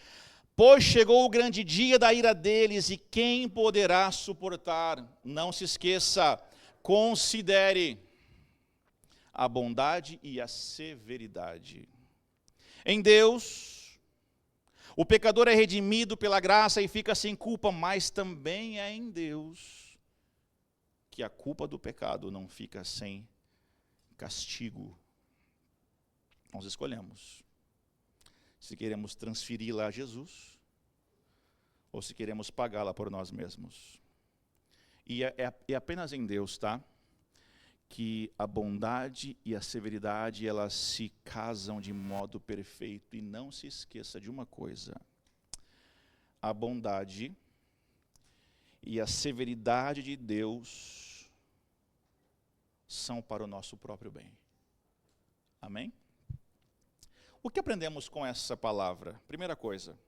Pois chegou o grande dia da ira deles, e quem poderá suportar? Não se esqueça, considere a bondade e a severidade. Em Deus, o pecador é redimido pela graça e fica sem culpa, mas também é em Deus que a culpa do pecado não fica sem castigo. Nós escolhemos se queremos transferi-la a Jesus ou se queremos pagá-la por nós mesmos. E é apenas em Deus, tá? Que a bondade e a severidade, elas se casam de modo perfeito. E não se esqueça de uma coisa: a bondade e a severidade de Deus são para o nosso próprio bem. Amém? O que aprendemos com essa palavra? Primeira coisa,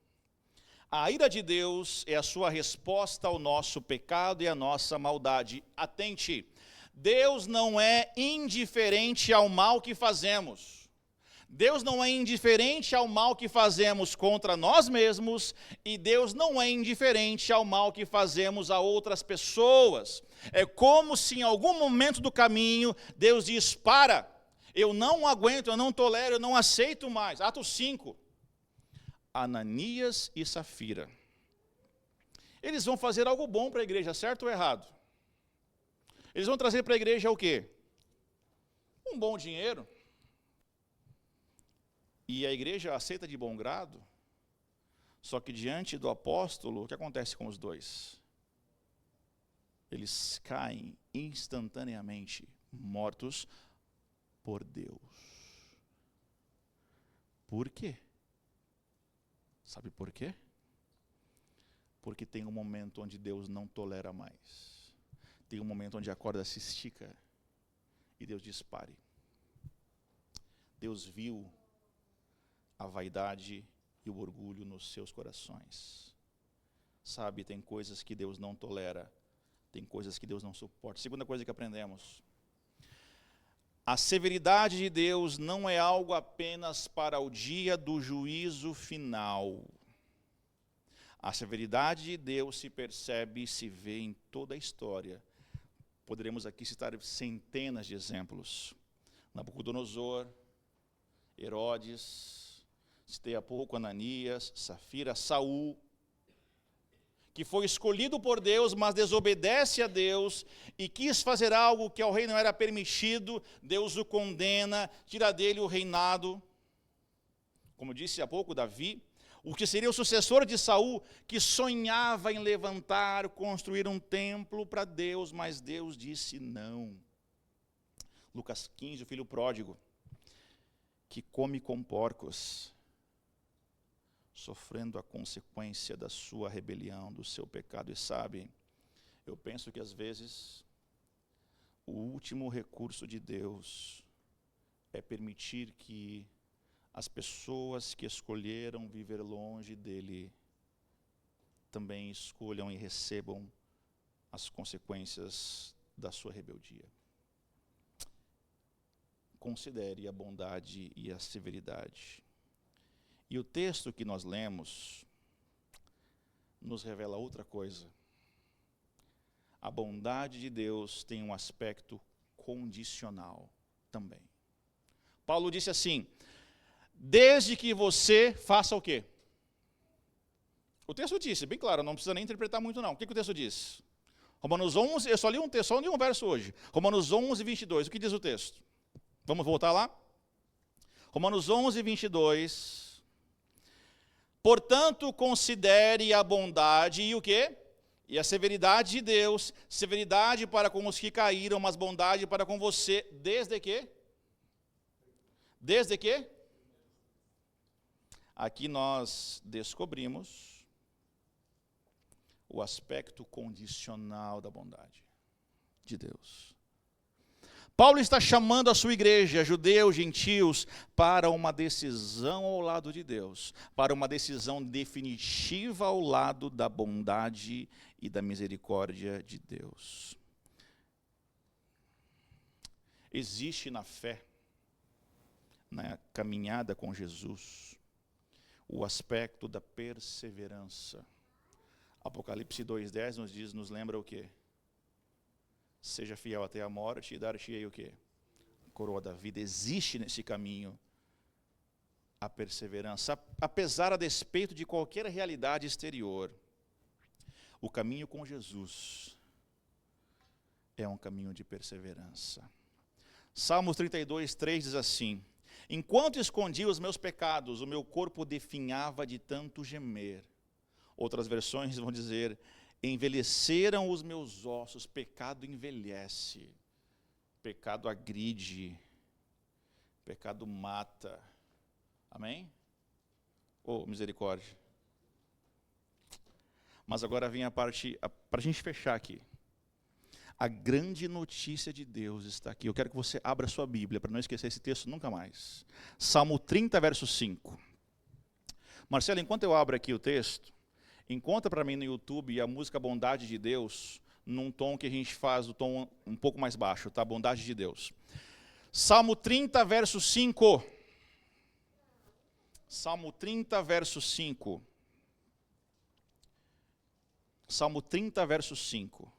a ira de Deus é a sua resposta ao nosso pecado e à nossa maldade. Atente, Deus não é indiferente ao mal que fazemos. Deus não é indiferente ao mal que fazemos contra nós mesmos, e Deus não é indiferente ao mal que fazemos a outras pessoas. É como se em algum momento do caminho Deus diz: para, eu não aguento, eu não tolero, eu não aceito mais. Atos 5. Ananias e Safira. Eles vão fazer algo bom para a igreja, certo ou errado? Eles vão trazer para a igreja o quê? Um bom dinheiro. E a igreja aceita de bom grado. Só que diante do apóstolo, o que acontece com os dois? Eles caem instantaneamente, mortos por Deus. Por quê? Sabe por quê? Porque tem um momento onde Deus não tolera mais. Tem um momento onde a corda se estica e Deus diz: pare. Deus viu a vaidade e o orgulho nos seus corações. Sabe, tem coisas que Deus não tolera, tem coisas que Deus não suporta. Segunda coisa que aprendemos: a severidade de Deus não é algo apenas para o dia do juízo final. A severidade de Deus se percebe e se vê em toda a história. Poderemos aqui citar centenas de exemplos. Nabucodonosor, Herodes, citei há pouco Ananias, Safira, Saul, que foi escolhido por Deus, mas desobedece a Deus e quis fazer algo que ao rei não era permitido. Deus o condena, tira dele o reinado. Como disse há pouco, Davi, o que seria o sucessor de Saul, que sonhava em levantar, construir um templo para Deus, mas Deus disse não. Lucas 15, o filho pródigo, que come com porcos. sofrendo a consequência da sua rebelião, do seu pecado. E sabe, eu penso que às vezes o último recurso de Deus é permitir que as pessoas que escolheram viver longe dele também escolham e recebam as consequências da sua rebeldia. Considere a bondade e a severidade. E o texto que nós lemos nos revela outra coisa. A bondade de Deus tem um aspecto condicional também. Paulo disse assim: desde que você faça o quê? O texto disse, bem claro, não precisa nem interpretar muito não. O que o texto diz? Romanos 11, eu só li um texto, só li um verso hoje. Romanos 11, 22, o que diz o texto? Vamos voltar lá? Romanos 11, 22. Portanto, considere a bondade e o quê? E a severidade de Deus, severidade para com os que caíram, mas bondade para com você, desde que? Desde que? Aqui nós descobrimos o aspecto condicional da bondade de Deus. Paulo está chamando a sua igreja, judeus, gentios, para uma decisão ao lado de Deus, para uma decisão definitiva ao lado da bondade e da misericórdia de Deus. Existe na fé, na caminhada com Jesus, o aspecto da perseverança. Apocalipse 2:10 nos lembra o quê? Seja fiel até a morte e dar-te-ei o quê? A coroa da vida. Existe nesse caminho a perseverança. Apesar a despeito de qualquer realidade exterior, o caminho com Jesus é um caminho de perseverança. Salmos 32:3 diz assim: enquanto escondia os meus pecados, o meu corpo definhava de tanto gemer. Outras versões vão dizer: envelheceram os meus ossos. Pecado envelhece, pecado agride, pecado mata. Amém? Oh, misericórdia. Mas agora vem a parte, para a gente fechar aqui. A grande notícia de Deus está aqui. Eu quero que você abra a sua Bíblia, para não esquecer esse texto nunca mais. Salmo 30, verso 5. Marcelo, enquanto eu abro aqui o texto, encontra para mim no YouTube a música Bondade de Deus, num tom que a gente faz, o tom um pouco mais baixo, tá? Bondade de Deus. Salmo 30, verso 5. Salmo 30, verso 5. Salmo 30, verso 5.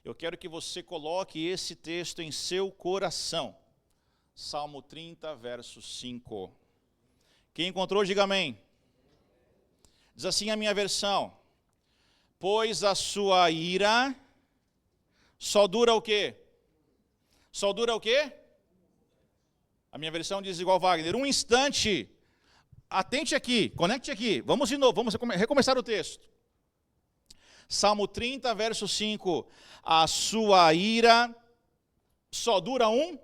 Eu quero que você coloque esse texto em seu coração. Salmo 30, verso 5. Quem encontrou, diga amém. Diz assim a minha versão: pois a sua ira só dura o quê? Só dura o quê? A minha versão diz igual Wagner, um instante. Atente aqui, conecte aqui. Vamos de novo, vamos recomeçar o texto. Salmo 30, verso 5. A sua ira só dura um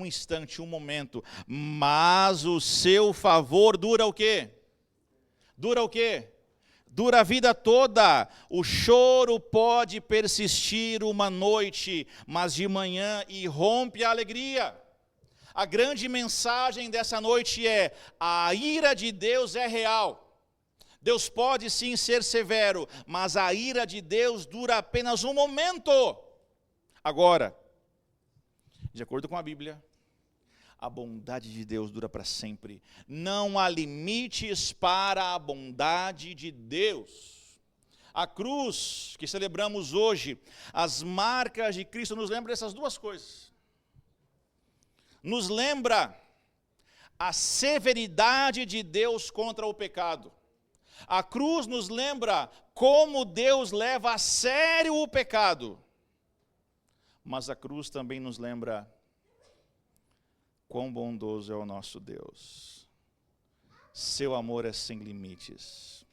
instante, um momento. Mas o seu favor dura o quê? Dura o quê? Dura a vida toda. O choro pode persistir uma noite, mas de manhã irrompe a alegria. A grande mensagem dessa noite é: a ira de Deus é real. Deus pode sim ser severo, mas a ira de Deus dura apenas um momento. Agora, de acordo com a Bíblia, a bondade de Deus dura para sempre. Não há limites para a bondade de Deus. A cruz que celebramos hoje, as marcas de Cristo, nos lembra essas duas coisas. Nos lembra a severidade de Deus contra o pecado. A cruz nos lembra como Deus leva a sério o pecado. Mas a cruz também nos lembra quão bondoso é o nosso Deus. Seu amor é sem limites.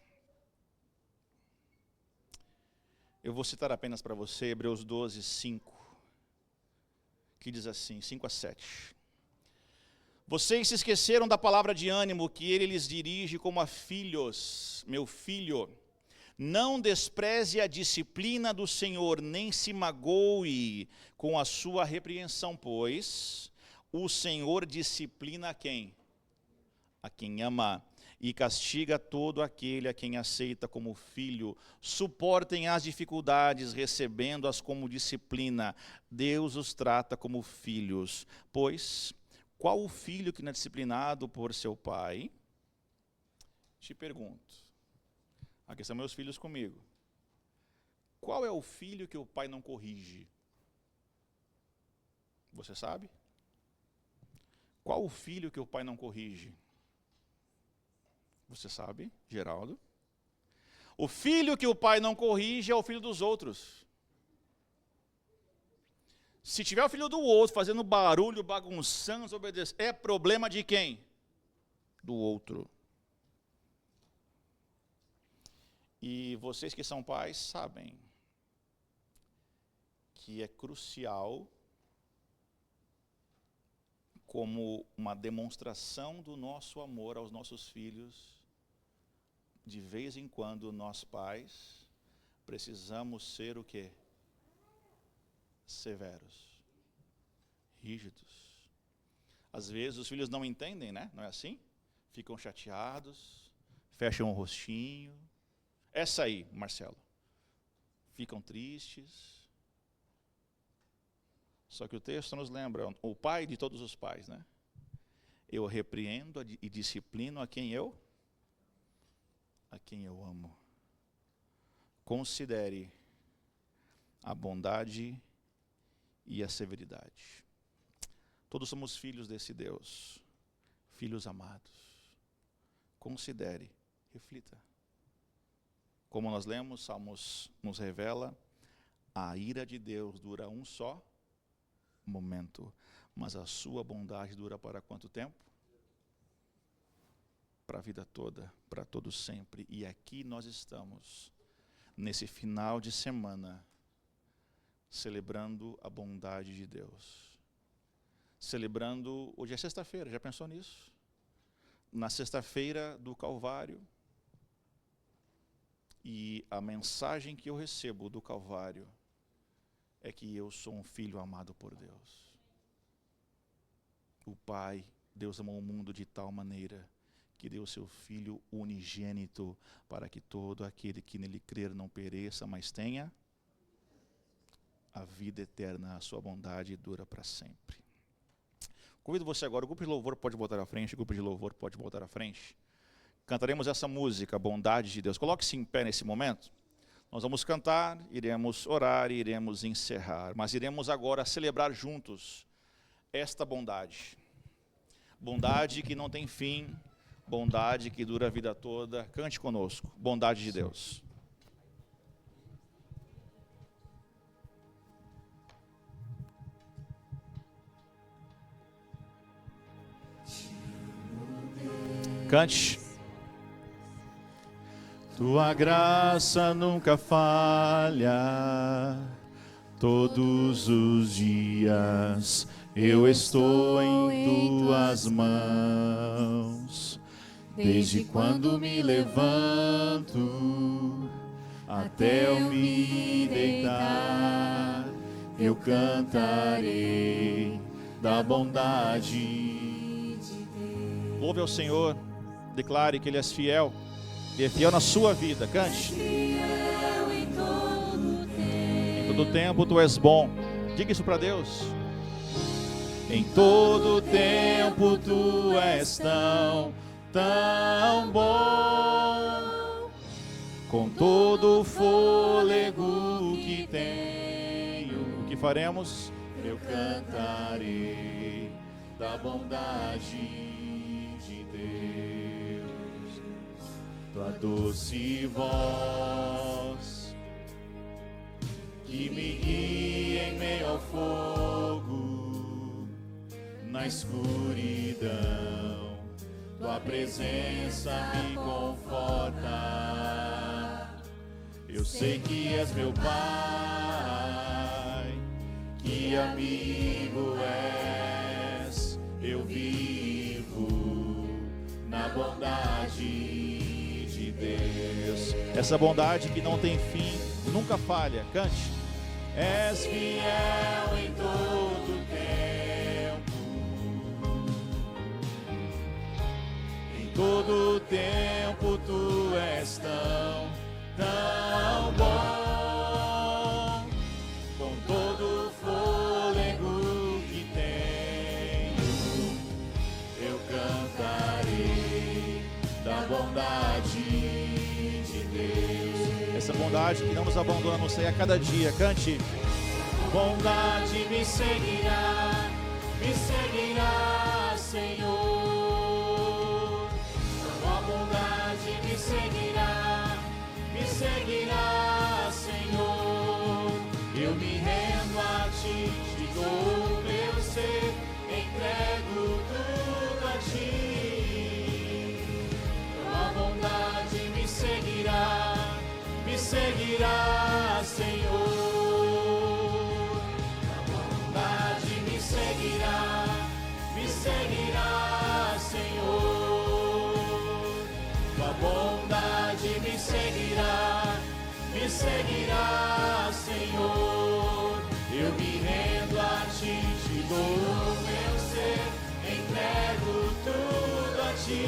Eu vou citar apenas para você Hebreus 12, 5, que diz assim, 5 a 7. Vocês se esqueceram da palavra de ânimo que ele lhes dirige como a filhos. Meu filho, não despreze a disciplina do Senhor, nem se magoe com a sua repreensão, pois o Senhor disciplina a quem? A quem ama, e castiga todo aquele a quem aceita como filho. Suportem as dificuldades, recebendo-as como disciplina. Deus os trata como filhos. Pois, qual o filho que não é disciplinado por seu pai? Te pergunto. Aqui estão meus filhos comigo. Qual é o filho que o pai não corrige? Você sabe? Qual o filho que o pai não corrige? Você sabe, Geraldo? O filho que o pai não corrige é o filho dos outros. Se tiver o filho do outro fazendo barulho, bagunçando, desobedecendo, é problema de quem? Do outro. E vocês que são pais sabem que é crucial, como uma demonstração do nosso amor aos nossos filhos, de vez em quando nós pais precisamos ser o quê? Severos, rígidos. Às vezes os filhos não entendem, né? Não é assim? Ficam chateados, fecham o rostinho. Essa aí, Marcelo. Ficam tristes. Só que o texto nos lembra, o pai de todos os pais, né? Eu repreendo e disciplino a quem eu amo. Considere a bondade e a severidade. Todos somos filhos desse Deus, filhos amados. Considere, reflita. Como nós lemos, Salmos nos revela, a ira de Deus dura um só momento, mas a sua bondade dura para quanto tempo? Para a vida toda, para todo sempre. E aqui nós estamos, nesse final de semana, celebrando a bondade de Deus. Celebrando, hoje é sexta-feira, já pensou nisso? Na sexta-feira do Calvário, e a mensagem que eu recebo do Calvário é que eu sou um filho amado por Deus. O Pai, Deus amou o mundo de tal maneira que deu seu Filho unigênito para que todo aquele que nele crer não pereça, mas tenha a vida eterna. A sua bondade dura para sempre. Convido você agora, o grupo de louvor pode voltar à frente, o grupo de louvor pode voltar à frente. Cantaremos essa música, Bondade de Deus. Coloque-se em pé nesse momento. Nós vamos cantar, iremos orar e iremos encerrar. Mas iremos agora celebrar juntos esta bondade. Bondade que não tem fim, bondade que dura a vida toda. Cante conosco, bondade de Deus. Cante. Tua graça nunca falha, todos os dias eu estou em tuas mãos. Desde quando me levanto até eu me deitar, eu cantarei da bondade de Deus. Louve ao Senhor, declare que Ele é fiel. Ele é fiel na sua vida, cante. Em todo tempo tu és bom. Diga isso para Deus. Em todo tempo tu és tão bom. Com todo o fôlego que tenho, o que faremos? Eu cantarei da bondade de Deus. Tua doce voz que me guia em meio ao fogo, na escuridão, tua presença me conforta. Eu sei que és meu Pai, que amigo és, eu vi bondade de Deus. Essa bondade que não tem fim, nunca falha. Cante. És fiel em todo tempo, em todo tempo tu és tão bom, com todo o fôlego que tenho, eu cantarei da bondade de Deus. Essa bondade que não nos abandona, não sei, a cada dia. Cante. Bondade me seguirá, Senhor. Tua bondade me seguirá, Senhor. Eu me rendo a ti, te dou meu ser, entrego tudo a ti. Tua bondade me seguirá, Senhor. Seguirá, Senhor. Tua bondade me seguirá, Senhor. Eu me rendo a ti, te dou meu ser, entrego tudo a ti.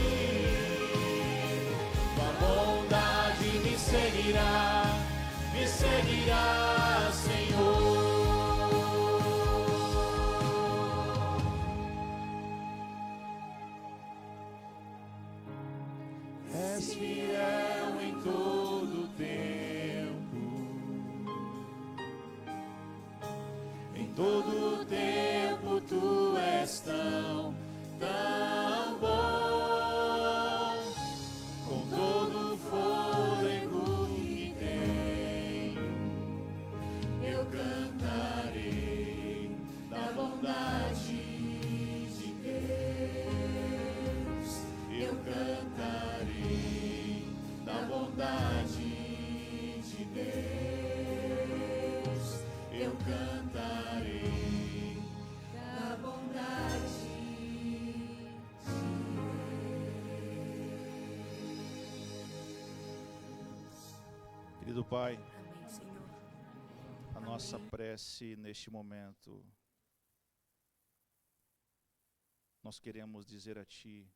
Tua bondade me seguirá, Senhor. És fiel em todo tempo, em todo tempo tu és tão bom, com todo o fôlego que tenho, eu cantarei da bondade de Deus, eu cantarei da bondade de Deus, eu cantarei da bondade de Deus. Querido Pai, Amém, Senhor. a nossa Amém. prece neste momento, nós queremos dizer a Ti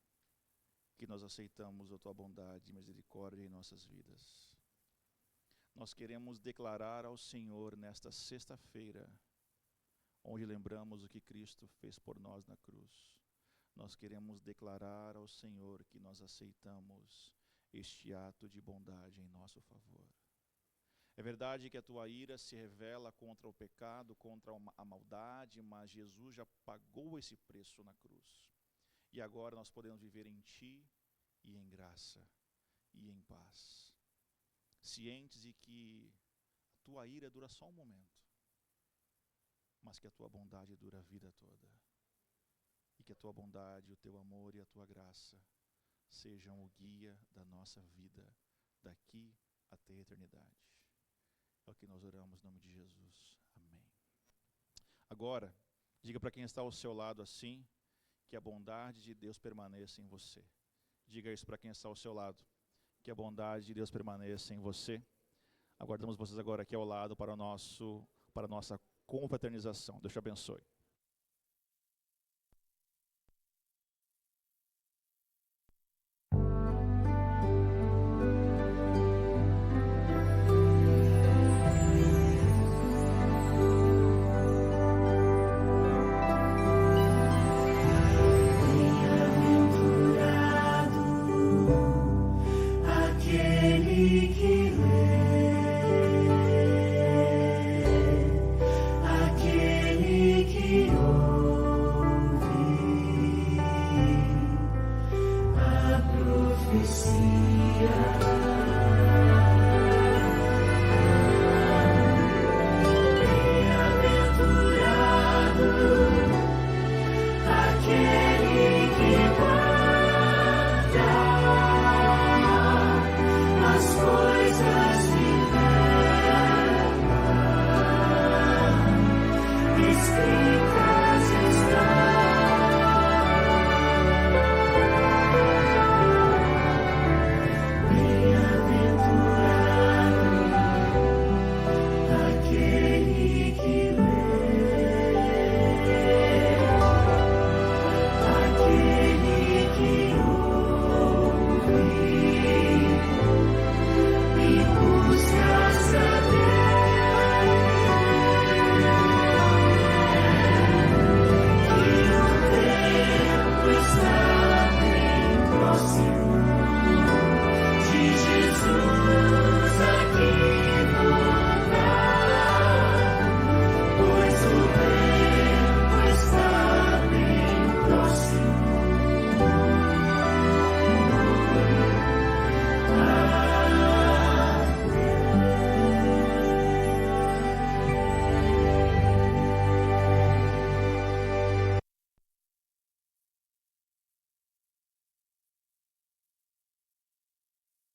que nós aceitamos a Tua bondade e misericórdia em nossas vidas. Nós queremos declarar ao Senhor nesta sexta-feira, onde lembramos o que Cristo fez por nós na cruz. Nós queremos declarar ao Senhor que nós aceitamos este ato de bondade em nosso favor. É verdade que a Tua ira se revela contra o pecado, contra a maldade, mas Jesus já pagou esse preço na cruz. E agora nós podemos viver em Ti e em graça e em paz, cientes de que a Tua ira dura só um momento, mas que a Tua bondade dura a vida toda, e que a Tua bondade, o Teu amor e a Tua graça sejam o guia da nossa vida daqui até a eternidade. É o que nós oramos em nome de Jesus. Amém. Agora, diga para quem está ao seu lado assim, que a bondade de Deus permaneça em você. Diga isso para quem está ao seu lado, que a bondade de Deus permaneça em você. Aguardamos vocês agora aqui ao lado para a nossa confraternização. Deus te abençoe.